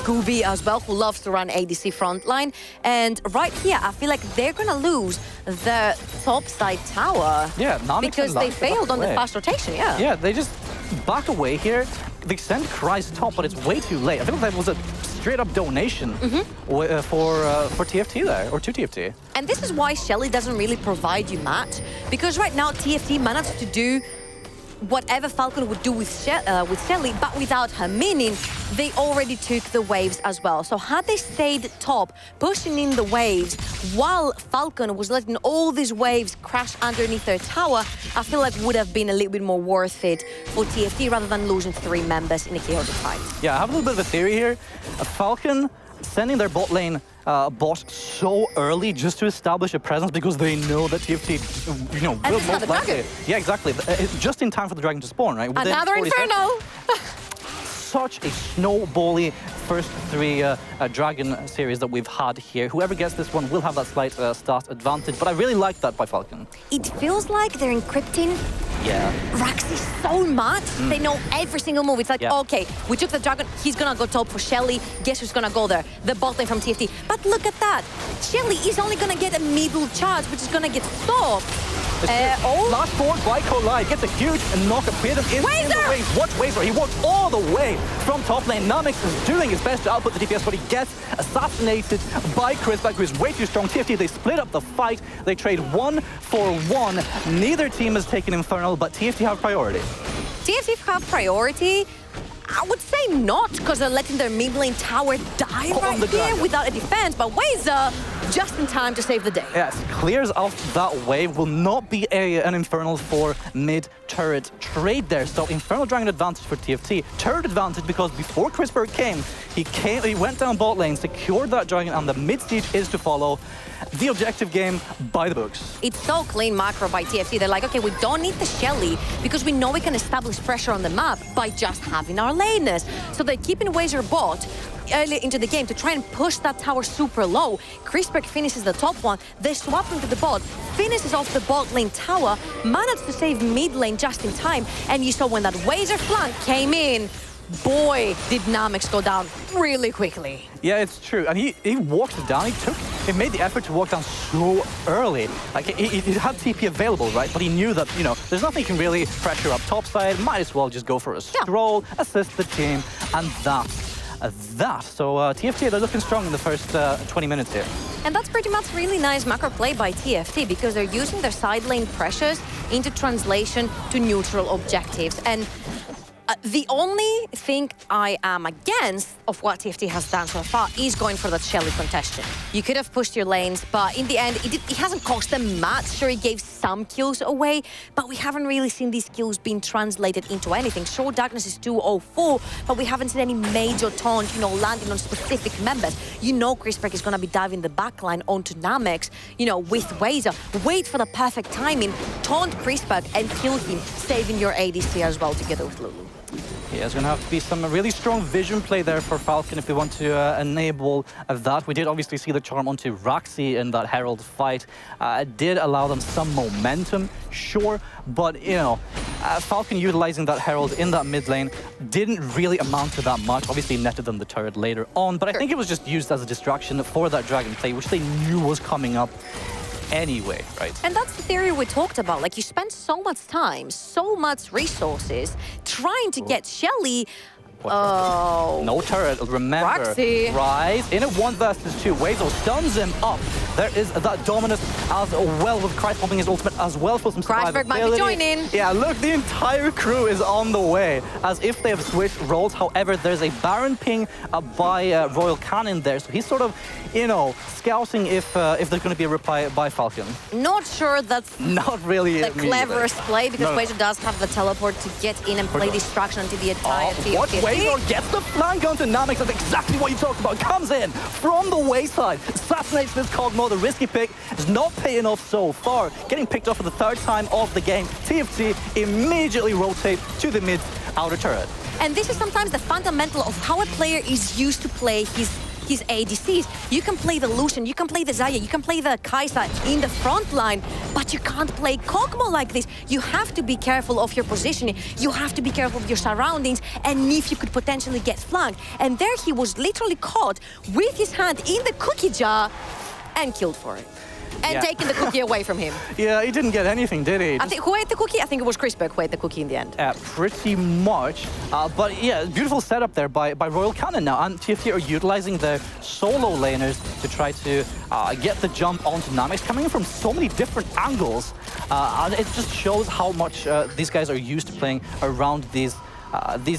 Gooby as well, who loves to run ADC frontline. And right here, I feel like they're gonna lose the top side tower. Yeah, Namix because they failed on the fast rotation, yeah. Yeah, they just back away here. They send Kryze top, but it's way too late. I think that was a straight-up donation for TFT there, or to TFT. And this is why Shelly doesn't really provide you much, because right now TFT managed to do whatever FALKN would do with Shelly, but without her, meaning they already took the waves as well. So had they stayed top, pushing in the waves, while FALKN was letting all these waves crash underneath their tower, I feel like would have been a little bit more worth it for TFT rather than losing 3 members in a chaotic fight. Yeah, I have a little bit of a theory here. FALKN sending their bot lane bot so early just to establish a presence, because they know that TFT, will most likely. Yeah, exactly. Just in time for the dragon to spawn, right? Within Another Inferno! Such a snowbally first 3 dragon series that we've had here. Whoever gets this one will have that slight start advantage, but I really like that by FALKN. It feels like they're encrypting Raxi so much. They know every single move. It's like, okay, we took the dragon, he's gonna go top for Shelly. Guess who's gonna go there? The bot lane from TFT. But look at that. Shelly is only gonna get a middle charge, which is gonna get stopped. Last forward by Collide gets a huge knock-up. FALKN in the waves. Watch Wazer. He walks all the way from top lane. Namix is doing his best to output the DPS, but he gets assassinated by Chrisback, who is way too strong. TFT, they split up the fight. They trade 1 for 1. Neither team has taken Infernal, but TFT have priority. TFT have priority? I would say not, because they're letting their mid lane tower die right here without a defense, but Wazer just in time to save the day. Yes, clears off that wave. Will not be an Infernal for mid-turret trade there. So Infernal Dragon advantage for TFT. Turret advantage because before Chrisberg came, he went down bot lane, secured that dragon, and the mid-siege is to follow. The objective game by the books. It's so clean macro by TFT. They're like, okay, we don't need the Shelly because we know we can establish pressure on the map by just having our laners. So they're keeping Wazer bot early into the game to try and push that tower super low. Chrisberg finishes the top one. They swap into the bot, finishes off the bot lane tower, managed to save mid lane just in time. And you saw when that Wazer flank came in, boy, did Namix go down really quickly. Yeah, it's true. And he walked down. He made the effort to walk down so early. Like, he had TP available, right? But he knew that, there's nothing he can really pressure up topside. Might as well just go for a stroll, assist the team, and that's that. So TFT, they're looking strong in the first 20 minutes here. And that's pretty much really nice macro play by TFT, because they're using their side lane pressures into translation to neutral objectives. And The only thing I am against of what TFT has done so far is going for that Shelly contestation. You could have pushed your lanes, but in the end, it hasn't cost them much. Sure, it gave some kills away, but we haven't really seen these kills being translated into anything. Sure, Darkness is 204, but we haven't seen any major taunt, you know, landing on specific members. You know Chrisberg is going to be diving the backline onto Namex, you know, with Wazer. Wait for the perfect timing, taunt Chrisberg and kill him, saving your ADC as well together with Lulu. Yeah, there's going to have to be some really strong vision play there for FALKN if we want to enable that. We did obviously see the charm onto Raxi in that Herald fight. It did allow them some momentum, sure, but, you know, FALKN utilizing that Herald in that mid lane didn't really amount to that much. Obviously netted them the turret later on, but I think it was just used as a distraction for that Dragon play, which they knew was coming up anyway, right? And that's the theory we talked about. Like, you spend so much time, so much resources trying to get Shelly. Oh. No turret, remember. Raxi. Rise in a 1 versus 2. Wazel stuns him up. There is that Dominus as well with Christ popping his ultimate as well for some Chrisberg survivability. might be joining. Yeah, look, the entire crew is on the way as if they have switched roles. However, there's a Baron ping by Royal Cannon there. So he's sort of, you know, scouting if there's going to be a reply by FALKN. Not sure that's not really the cleverest play, because Wazer does have the teleport to get in and play distraction onto the entire team. What? Wazer gets the flank onto Namex. That's exactly what you talked about. Comes in from the wayside, assassinates this Kog'Maw. The risky pick is not paying off so far. Getting picked off for the 3rd time of the game. TFT immediately rotate to the mid outer turret. And this is sometimes the fundamental of how a player is used to play his ADCs. You can play the Lucian, you can play the Xayah, you can play the Kai'Sa in the front line, but you can't play Kog'Maw like this. You have to be careful of your positioning, you have to be careful of your surroundings, and if you could potentially get flanked. And there he was literally caught with his hand in the cookie jar and killed for it. And taking the cookie away from him. Yeah, he didn't get anything, did he? I think who ate the cookie? I think it was Chrisberg who ate the cookie in the end. Pretty much. But yeah, beautiful setup there by Royal Cannon now. And TFT are utilizing their solo laners to try to get the jump onto Namex, coming in from so many different angles. And it just shows how much these guys are used to playing around these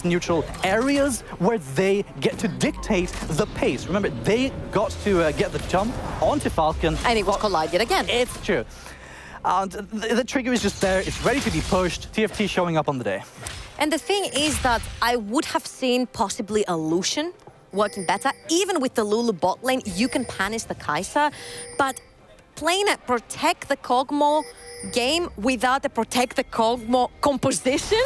neutral areas where they get to dictate the pace. Remember, they got to get the jump onto FALKN. And it was collided again. It's true. And the trigger is just there. It's ready to be pushed. TFT showing up on the day. And the thing is that I would have seen possibly a Lucian working better. Even with the Lulu bot lane, you can punish the Kai'Sa. But playing a protect the Kog'Maw game without a protect the Kog'Maw composition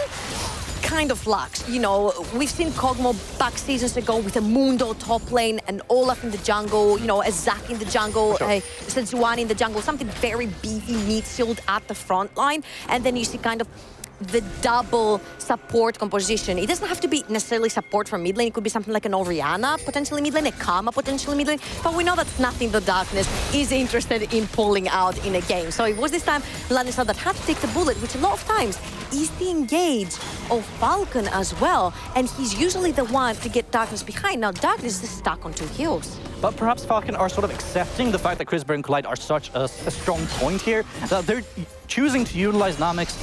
kind of lacks. You know, we've seen Kog'Maw back seasons ago with a Mundo top lane, and Olaf in the jungle, you know, a Zac in the jungle, a Sejuani in the jungle, something very beefy, meat sealed at the front line. And then you see kind of the double support composition. It doesn't have to be necessarily support from mid lane. It could be something like an Orianna, potentially mid lane, a Karma, potentially mid lane. But we know that's nothing the Darkness is interested in pulling out in a game. So it was this time Lannister that had to take the bullet, which a lot of times is the engage of FALKN as well. And he's usually the one to get Darkness behind. Now Darkness is stuck on 2 heals. But perhaps FALKN are sort of accepting the fact that Chrisberg and Collide are such a strong point here, that they're choosing to utilize Namex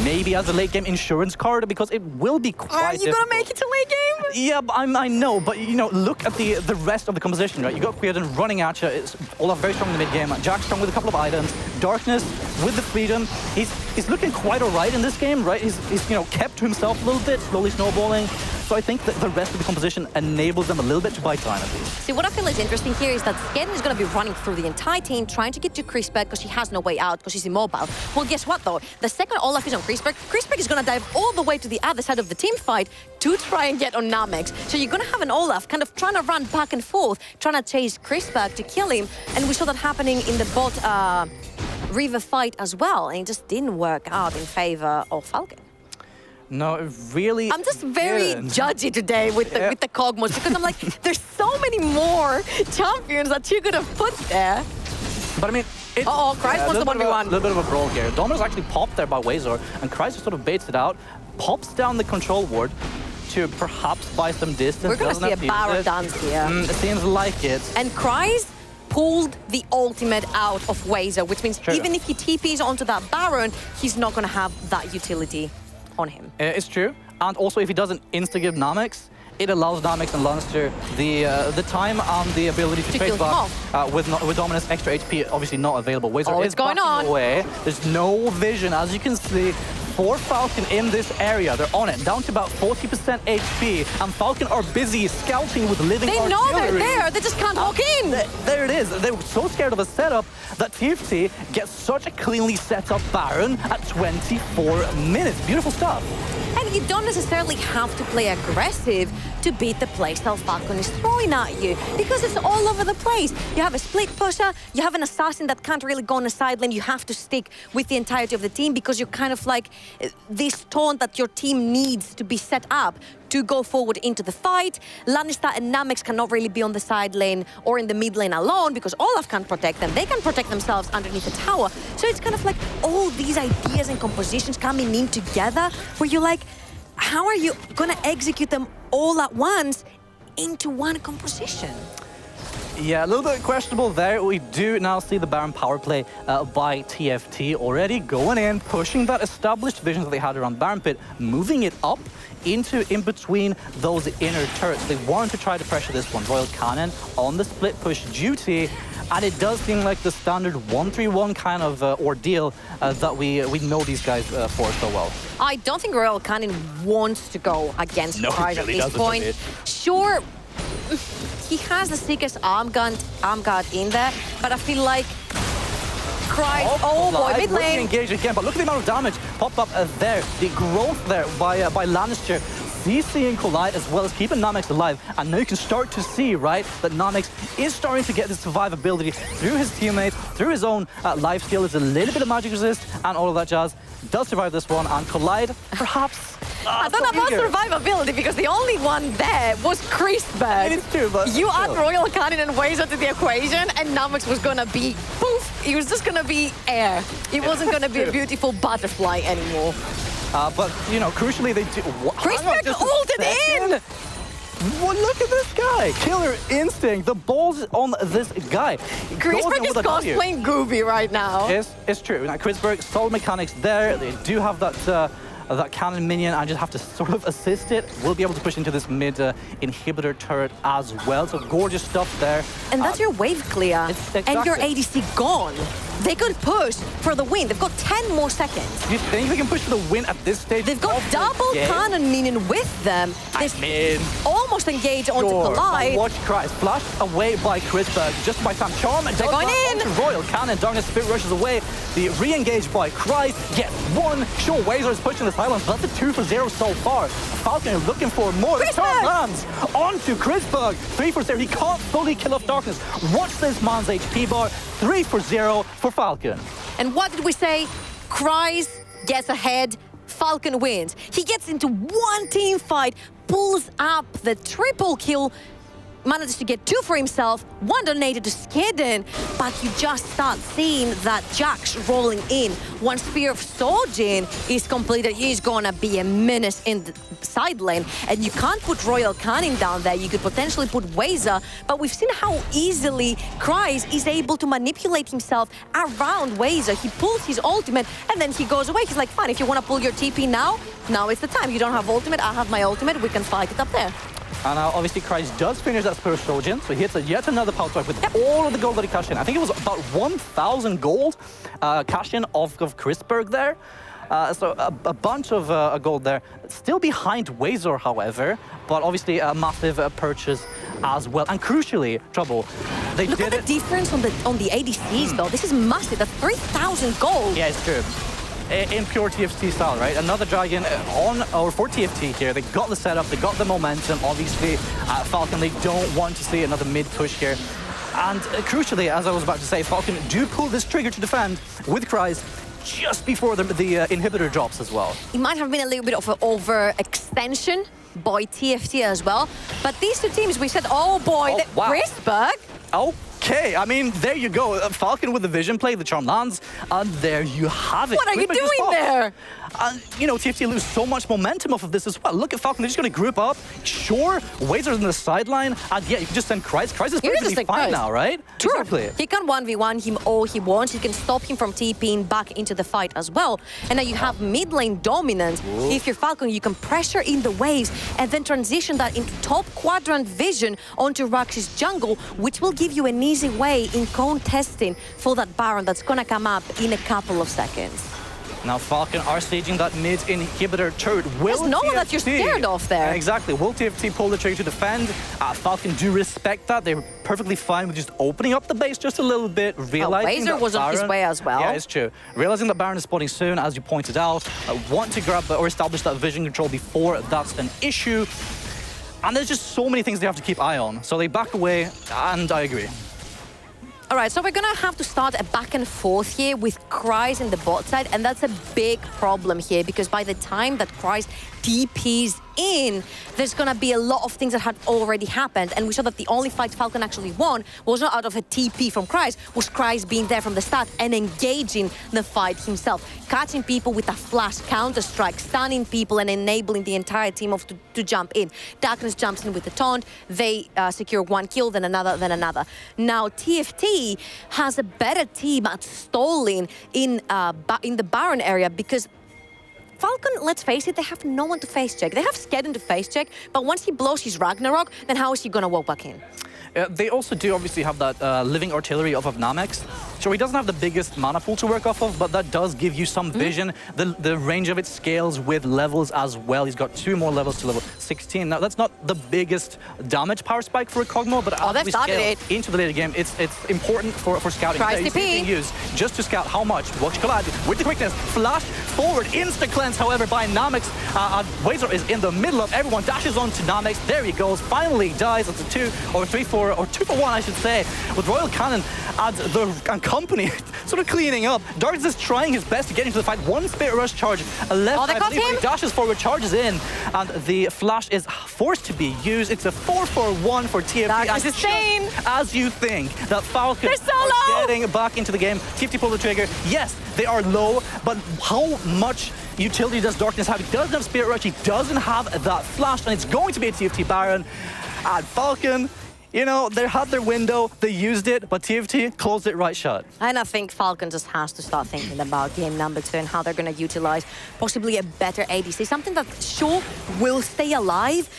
maybe as a late game insurance card, because it will be quite difficult. Gonna make it to late game? Yeah, I know, but you know, look at the rest of the composition, right? You got Queerden running at you. It's Olaf very strong in the mid game. Jack strong with a couple of items. Darkness with the freedom. He's looking quite alright in this game, right? He's you know, kept to himself a little bit, slowly snowballing. So I think that the rest of the composition enables them a little bit to buy time at least. See, what I feel is interesting here is that Skaden is going to be running through the entire team, trying to get to Chrisberg because he has no way out, because he's immobile. Well, guess what, though? The second Olaf is on Chrisberg is going to dive all the way to the other side of the team fight to try and get on Namex. So you're going to have an Olaf kind of trying to run back and forth, trying to chase Chrisberg to kill him. And we saw that happening in the bot River fight as well. And it just didn't work out in favor of FALKN. No, it really I'm just very judgy today with the Kog'Maws, because I'm like, there's so many more champions that you could have put there. But I mean, Christ wants the 1v1. A little bit of a brawl here. Dominus actually popped there by Wazer, and Christ just sort of baits it out, pops down the control ward to perhaps buy some distance. We're going to see a Baron dance here. It seems like it. And Christ pulled the ultimate out of Wazer, which means even if he TPs onto that Baron, he's not going to have that utility on him. It's true. And also, if he doesn't insta-give Namix, it allows Namix and Lannister the time and the ability to trade back with Dominus extra HP obviously not available. Wizard is going on. Away. There's no vision, as you can see, for Falcon in this area. They're on it, down to about 40% HP, and Falcon are busy scouting with living artillery. They know they're there, they just can't walk in. There it is. They were so scared of a setup that TFT gets such a cleanly set up Baron at 24 minutes. Beautiful stuff. And you don't necessarily have to play aggressive to beat the playstyle Falcon is throwing at you, because it's all over the place. You have a split pusher, you have an assassin that can't really go on the side lane. You have to stick with the entirety of the team because you're kind of like this taunt that your team needs to be set up to go forward into the fight. Lannister and Namix cannot really be on the side lane or in the mid lane alone because Olaf can't protect them. They can protect themselves underneath the tower. So it's kind of like all these ideas and compositions coming in together where you're like, how are you gonna execute them all at once into one composition? Yeah, a little bit questionable there. We do now see the Baron power play by TFT already going in, pushing that established vision that they had around Baron Pit, moving it up into in between those inner turrets. They want to try to pressure this one. Royal Cannon on the split push duty, and it does seem like the standard 1-3-1 kind of ordeal that we know these guys for so well. I don't think Royal Cannon wants to go against Pride at this point. Sure, he has the sickest arm guard in there, but I feel like oh boy, mid lane. Engage again, but look at the amount of damage pop up there. The growth there by Lannister. CCing Collide as well as keeping Namix alive. And now you can start to see, right, that Namix is starting to get the survivability through his teammates, through his own life steal. There's a little bit of magic resist and all of that jazz. Does survive this one, and Collide, perhaps. I don't know about survivability because the only one there was Christberg. It's true, but you add Royal Cannon and Wazer to the equation, and Namix was gonna be poof. He was just gonna be air. It wasn't gonna be a beautiful butterfly anymore. But you know, crucially, they do. Christberg ulted in. Well, look at this guy! Killer instinct. The ball's on this guy. Christberg is cosplaying Gooby right now. It's true. Now, Christberg, solid mechanics there. They do have that cannon minion. I just have to sort of assist it. We'll be able to push into this mid inhibitor turret as well. So gorgeous stuff there. And that's your wave clear. Exactly. And your ADC gone. They could push for the win. They've got 10 more seconds. Do you think they can push for the win at this stage? They've got double cannon minion with them. They almost engage onto Collide. Watch Christ. Flashed away by Christberg. Just by Sam Charm. And they're going in. Royal Cannon. Darkness Spirit rushes away. The re-engage by Christ gets one. Sure, Wazer is pushing the silence. That's a 2-for-0 so far. Falcon is looking for more. Turn lands onto Christberg. 3-for-0. He can't fully kill off Darkness. Watch this man's HP bar. 3-for-0 for Falcon. And what did we say? Cries gets ahead, Falcon wins. He gets into one team fight, pulls up the triple kill, manages to get 2 for himself, 1 donated to Skidden, but you just start seeing that Jax rolling in. Once Spear of Sojin is completed, he's gonna be a menace in the side lane, and you can't put Royal Cannon down there. You could potentially put Wazer, but we've seen how easily Kryze is able to manipulate himself around Wazer. He pulls his ultimate, and then he goes away. He's like, fine, if you want to pull your TP now is the time. You don't have ultimate, I have my ultimate, we can fight it up there. And now, obviously, Kryze does finish that Spirit of Sojin, so he hits yet another power strike with all of the gold that he cashed in. I think it was about 1,000 gold cash in of Christberg there. So a bunch of gold there. Still behind Wazer, however, but obviously a massive purchase as well. And crucially, Trouble, they Look did at the difference on the ADCs, though. This is massive. That's 3,000 gold. Yeah, it's true. In pure TFT style, right? Another dragon for TFT here. They got the setup, they got the momentum. Obviously, Falcon, they don't want to see another mid push here. And crucially, as I was about to say, Falcon do pull this trigger to defend with Kryze just before the inhibitor drops as well. It might have been a little bit of an overextension by TFT as well. But these two teams, we said, oh boy, Christberg. Oh, Okay, I mean, there you go. FALKN with the vision play, the charm lands, and there you have it. What are you doing there? You know, TFT lose so much momentum off of this as well. Look at FALKN, they're just going to group up. Sure, Wazer's on the sideline, and yeah, you can just send Kreis. Kreis is perfectly fine now, right? True. Exactly. He can 1v1 him all he wants. He can stop him from TPing back into the fight as well. And now you have mid lane dominance. Whoa. If you're FALKN, you can pressure in the waves and then transition that into top quadrant vision onto Rax's jungle, which will give you an easy way in contesting for that Baron that's going to come up in a couple of seconds. Now FALKN are staging that mid inhibitor turret. There's no one that you're scared of there. Exactly. Will TFT pull the trigger to defend? FALKN do respect that. They're perfectly fine with just opening up the base just a little bit, realizing Wazer was on his way as well. Yeah, it's true. Realizing that Baron is spawning soon, as you pointed out, want to grab or establish that vision control before that's an issue. And there's just so many things they have to keep eye on. So they back away, and I agree. All right, so we're going to have to start a back and forth here with Kreis in the bot side, and that's a big problem here because by the time that Kreis TPs in, there's going to be a lot of things that had already happened, and we saw that the only fight FALKN actually won was not out of a TP from Kreis, was Kreis being there from the start and engaging the fight himself, catching people with a flash counter-strike, stunning people and enabling the entire team to jump in. Darkness jumps in with the taunt, they secure one kill, then another, then another. Now TFT has a better team at stalling in the Baron area because FALKN, let's face it, they have no one to face check. They have Skedden to face check, but once he blows his Ragnarok, then how is he gonna walk back in? They also do obviously have that living artillery off of Namex. So he doesn't have the biggest mana pool to work off of, but that does give you some vision. The range of it scales with levels as well. He's got 2 more levels to level 16. Now, that's not the biggest damage power spike for a Kog'Maw, but as we scale into the later game, it's important for scouting. He's being used just to scout how much. Watch collide with the quickness. Flash forward, insta-cleanse, however, by Namex. Wazer is in the middle of everyone, dashes onto Namex. There he goes, finally dies. It's a 2 or 3 for, or 2 for 1, I should say, with Royal Cannon and company sort of cleaning up. Darkness is trying his best to get into the fight. One Spirit Rush charge left, I believe, he dashes forward, charges in, and the flash is forced to be used. It's a 4 for 1 for TFT. That's insane. As you think that FALKN are getting back into the game, TFT pull the trigger. Yes, they are low, but how much utility does Darkness have? He doesn't have Spirit Rush, he doesn't have that flash, and it's going to be a TFT Baron. And FALKN, you know, they had their window, they used it, but TFT closed it right shut. And I think FALKN just has to start thinking about game number 2 and how they're going to utilize possibly a better ADC, something that sure will stay alive,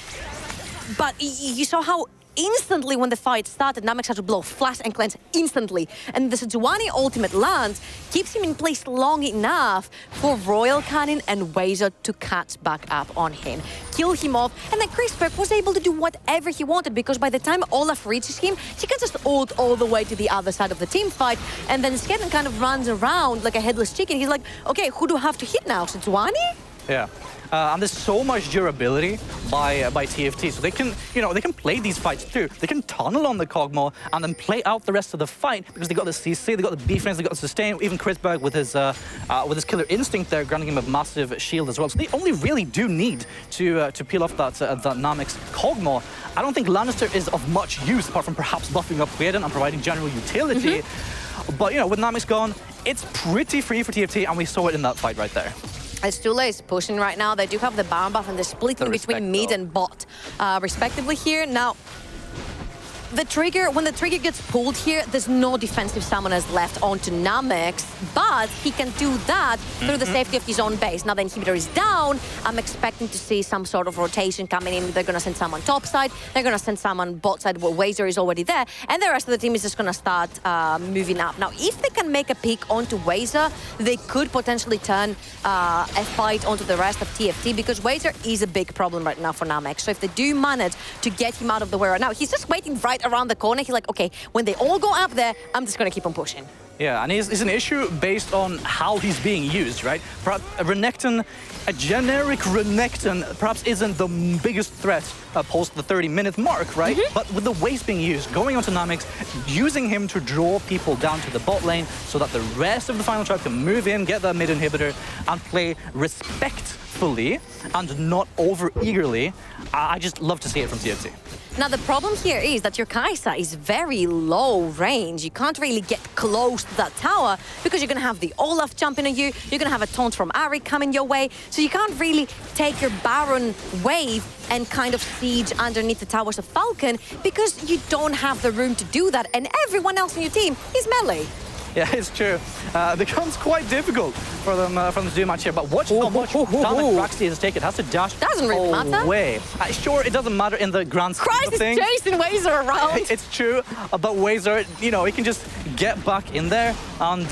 but you saw how instantly when the fight started, Namex had to blow flash and cleanse instantly. And the Sejuani ultimate lands, keeps him in place long enough for Royal Cannon and Wazer to catch back up on him, kill him off, and then Crispec was able to do whatever he wanted because by the time Olaf reaches him, he can just ult all the way to the other side of the team fight, and then Skedden kind of runs around like a headless chicken. He's like, okay, who do I have to hit now, Sejuani? Yeah. And there's so much durability by TFT, so they can, you know, they can play these fights through. They can tunnel on the Kog'Maw and then play out the rest of the fight because they got the CC, they got the B-frames, they got the sustain. Even Crispec with his killer instinct there, granting him a massive shield as well. So they only really do need to peel off that Namex Kog'Maw. I don't think Lannister is of much use apart from perhaps buffing up Quaden and providing general utility. But you know, with Namex gone, it's pretty free for TFT, and we saw it in that fight right there. It's too late. It's pushing right now. They do have the Baron buff and they're splitting between mid and bot, respectively here. Now, when the trigger gets pulled here, there's no defensive summoners left onto Namex, but he can do that through the safety of his own base. Now the inhibitor is down. I'm expecting to see some sort of rotation coming in. They're going to send someone top side. They're going to send someone bot side where Wazer is already there. And the rest of the team is just going to start moving up. Now, if they can make a pick onto Wazer, they could potentially turn a fight onto the rest of TFT because Wazer is a big problem right now for Namex. So if they do manage to get him out of the way right now, he's just waiting right around the corner. He's like, okay, when they all go up there, I'm just going to keep on pushing. Yeah, and it's an issue based on how he's being used, right? Perhaps a generic Renekton perhaps isn't the biggest threat post the 30-minute mark, right? But with the way he's being used, going onto Namex, using him to draw people down to the bot lane so that the rest of the final tribe can move in, get that mid inhibitor, and play respect peacefully and not over eagerly. I just love to see it from TFT. Now, the problem here is that your Kai'Sa is very low range. You can't really get close to that tower because you're going to have the Olaf jumping on you. You're going to have a taunt from Ari coming your way. So you can't really take your Baron wave and kind of siege underneath the towers of FALKN because you don't have the room to do that. And everyone else in your team is melee. Yeah, it's true. It becomes quite difficult for them to do much here. But watch how much damage Braxy has taken. Has to dash Doesn't really matter. away. Sure, it doesn't matter in the grand scheme Christ of is things. chasing Wazer around. It's true, but Wazer, you know, he can just get back in there and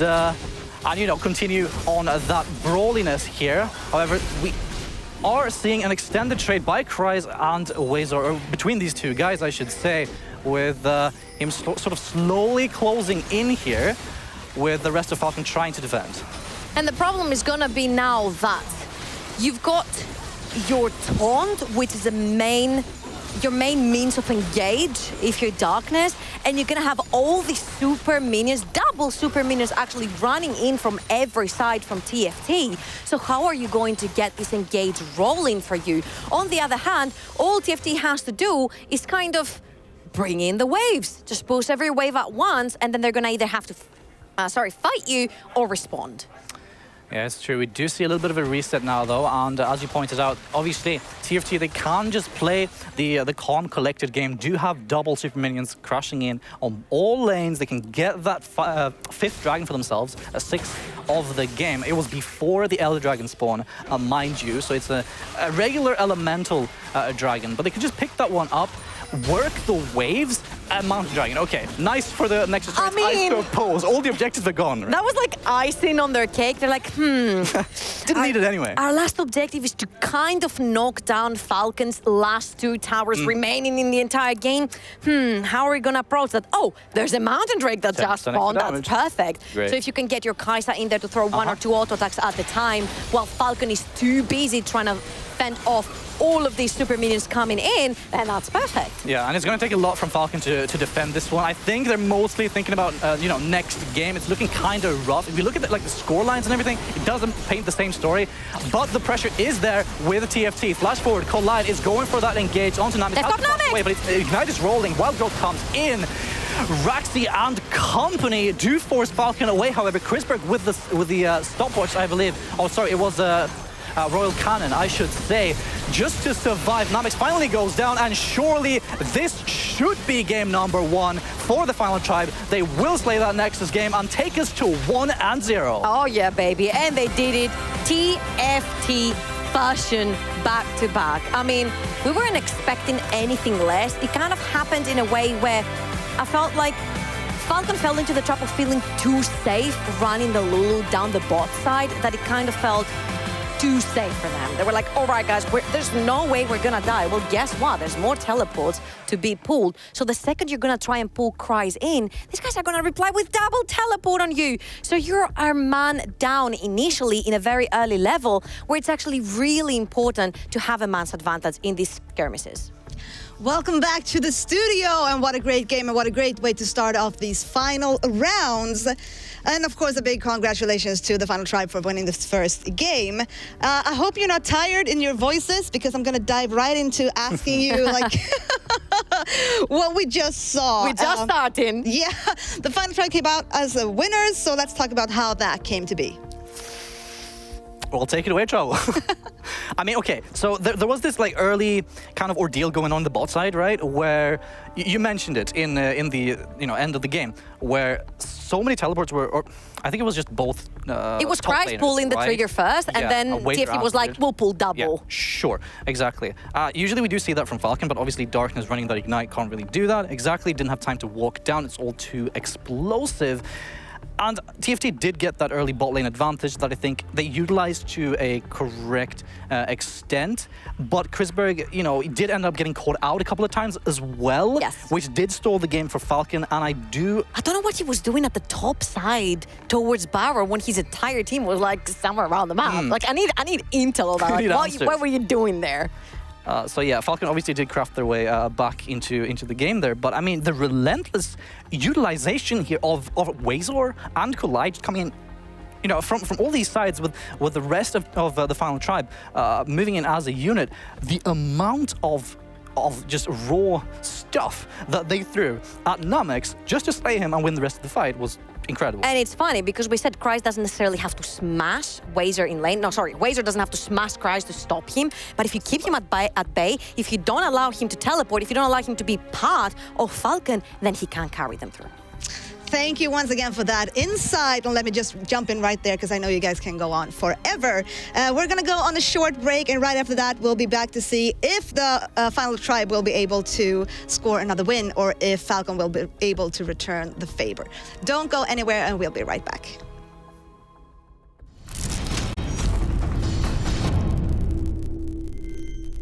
you know, continue on that brawliness here. However, we are seeing an extended trade by Kryze and Wazer, or between these two guys, I should say, with him sort of slowly closing in here, with the rest of FALKN trying to defend. And the problem is gonna be now that you've got your taunt, which is your main means of engage if you're Darkness, and you're gonna have all these super minions, double super minions actually running in from every side from TFT. So how are you going to get this engage rolling for you? On the other hand, all TFT has to do is kind of bring in the waves. Just boost every wave at once, and then they're gonna either have to fight you or respond. Yeah, it's true. We do see a little bit of a reset now, though, and as you pointed out, obviously, TFT, they can't just play the calm, collected game. Do have double super minions crashing in on all lanes. They can get that fifth dragon for themselves, a sixth of the game. It was before the Elder Dragon spawn, mind you, so it's a regular elemental dragon, but they could just pick that one up, work the waves, and mount the dragon. Okay, nice for the Nexus Ice pose. All the objectives are gone. Right? That was like icing on their cake. They're like, Didn't need it anyway. Our last objective is to kind of knock down FALKN's last two towers remaining in the entire game. How are we gonna approach that? Oh, there's a mountain drake that just spawned. That's perfect. Great. So if you can get your Kai'Sa in there to throw one or two auto attacks at the time, while FALKN is too busy trying to fend off all of these super minions coming in, then that's perfect. Yeah, and it's going to take a lot from FALKN to defend this one. I think they're mostly thinking about, you know, next game. It's looking kind of rough. If you look at like the score lines and everything, it doesn't paint the same story. But the pressure is there with the TFT. Flash forward, Collide is going for that engage onto Nami. They've got Nami! But Ignite is rolling. Wild Growth comes in. Raxi and company do force FALKN away. However, Chrisberg with the stopwatch, I believe. Oh, sorry, it was Royal Cannon, I should say, just to survive. Namix finally goes down, and surely this should be game number 1 for the Final Tribe. They will slay that Nexus game and take us to 1-0. Oh yeah, baby, and they did it. TFT fashion back to back. I mean, we weren't expecting anything less. It kind of happened in a way where I felt like FALKN fell into the trap of feeling too safe running the Lulu down the bot side, that it kind of felt too safe for them. They were like, all right, guys, there's no way we're gonna die. Well, guess what? There's more teleports to be pulled. So the second you're gonna try and pull Kryze in, these guys are gonna reply with double teleport on you. So you're a man down initially in a very early level, where it's actually really important to have a man's advantage in these skirmishes. Welcome back to the studio, and what a great game and what a great way to start off these final rounds. And of course, a big congratulations to the Final Tribe for winning this first game. I hope you're not tired in your voices, because I'm going to dive right into asking you like what we just saw. We just started. Yeah, the Final Tribe came out as the winners, so let's talk about how that came to be. Well, take it away, Trouble. I mean, okay, so there was this like early kind of ordeal going on the bot side, right? Where you mentioned it in the end of the game, where so many teleports were, or I think it was just both. It was Kryze pulling the trigger first, and then TFT was like, we'll pull double. Yeah, sure, exactly. Usually we do see that from FALKN, but obviously Darkness running that Ignite can't really do that. Exactly, didn't have time to walk down. It's all too explosive. And TFT did get that early bot lane advantage that I think they utilized to a correct extent. But Chrisberg, you know, he did end up getting caught out a couple of times as well, which did stall the game for FALKN. And I don't know what he was doing at the top side towards Barrow when his entire team was like somewhere around the map. Like, I need intel on that. Like, what were you doing there? So yeah, FALKN obviously did craft their way back into the game there, but I mean the relentless utilization here of Wazer and Collide coming in you know, from all these sides with the rest of the final tribe moving in as a unit, the amount of just raw stuff that they threw at Namex just to slay him and win the rest of the fight was incredible. And it's funny because we said Kreis doesn't necessarily have to smash Wazer in lane. No, sorry, Wazer doesn't have to smash Kreis to stop him. But if you keep him at bay, if you don't allow him to teleport, if you don't allow him to be part of FALKN, then he can't carry them through. Thank you once again for that insight. And let me just jump in right there because I know you guys can go on forever. We're going to go on a short break, and right after that, we'll be back to see if the final tribe will be able to score another win or if FALKN will be able to return the favor. Don't go anywhere, and we'll be right back.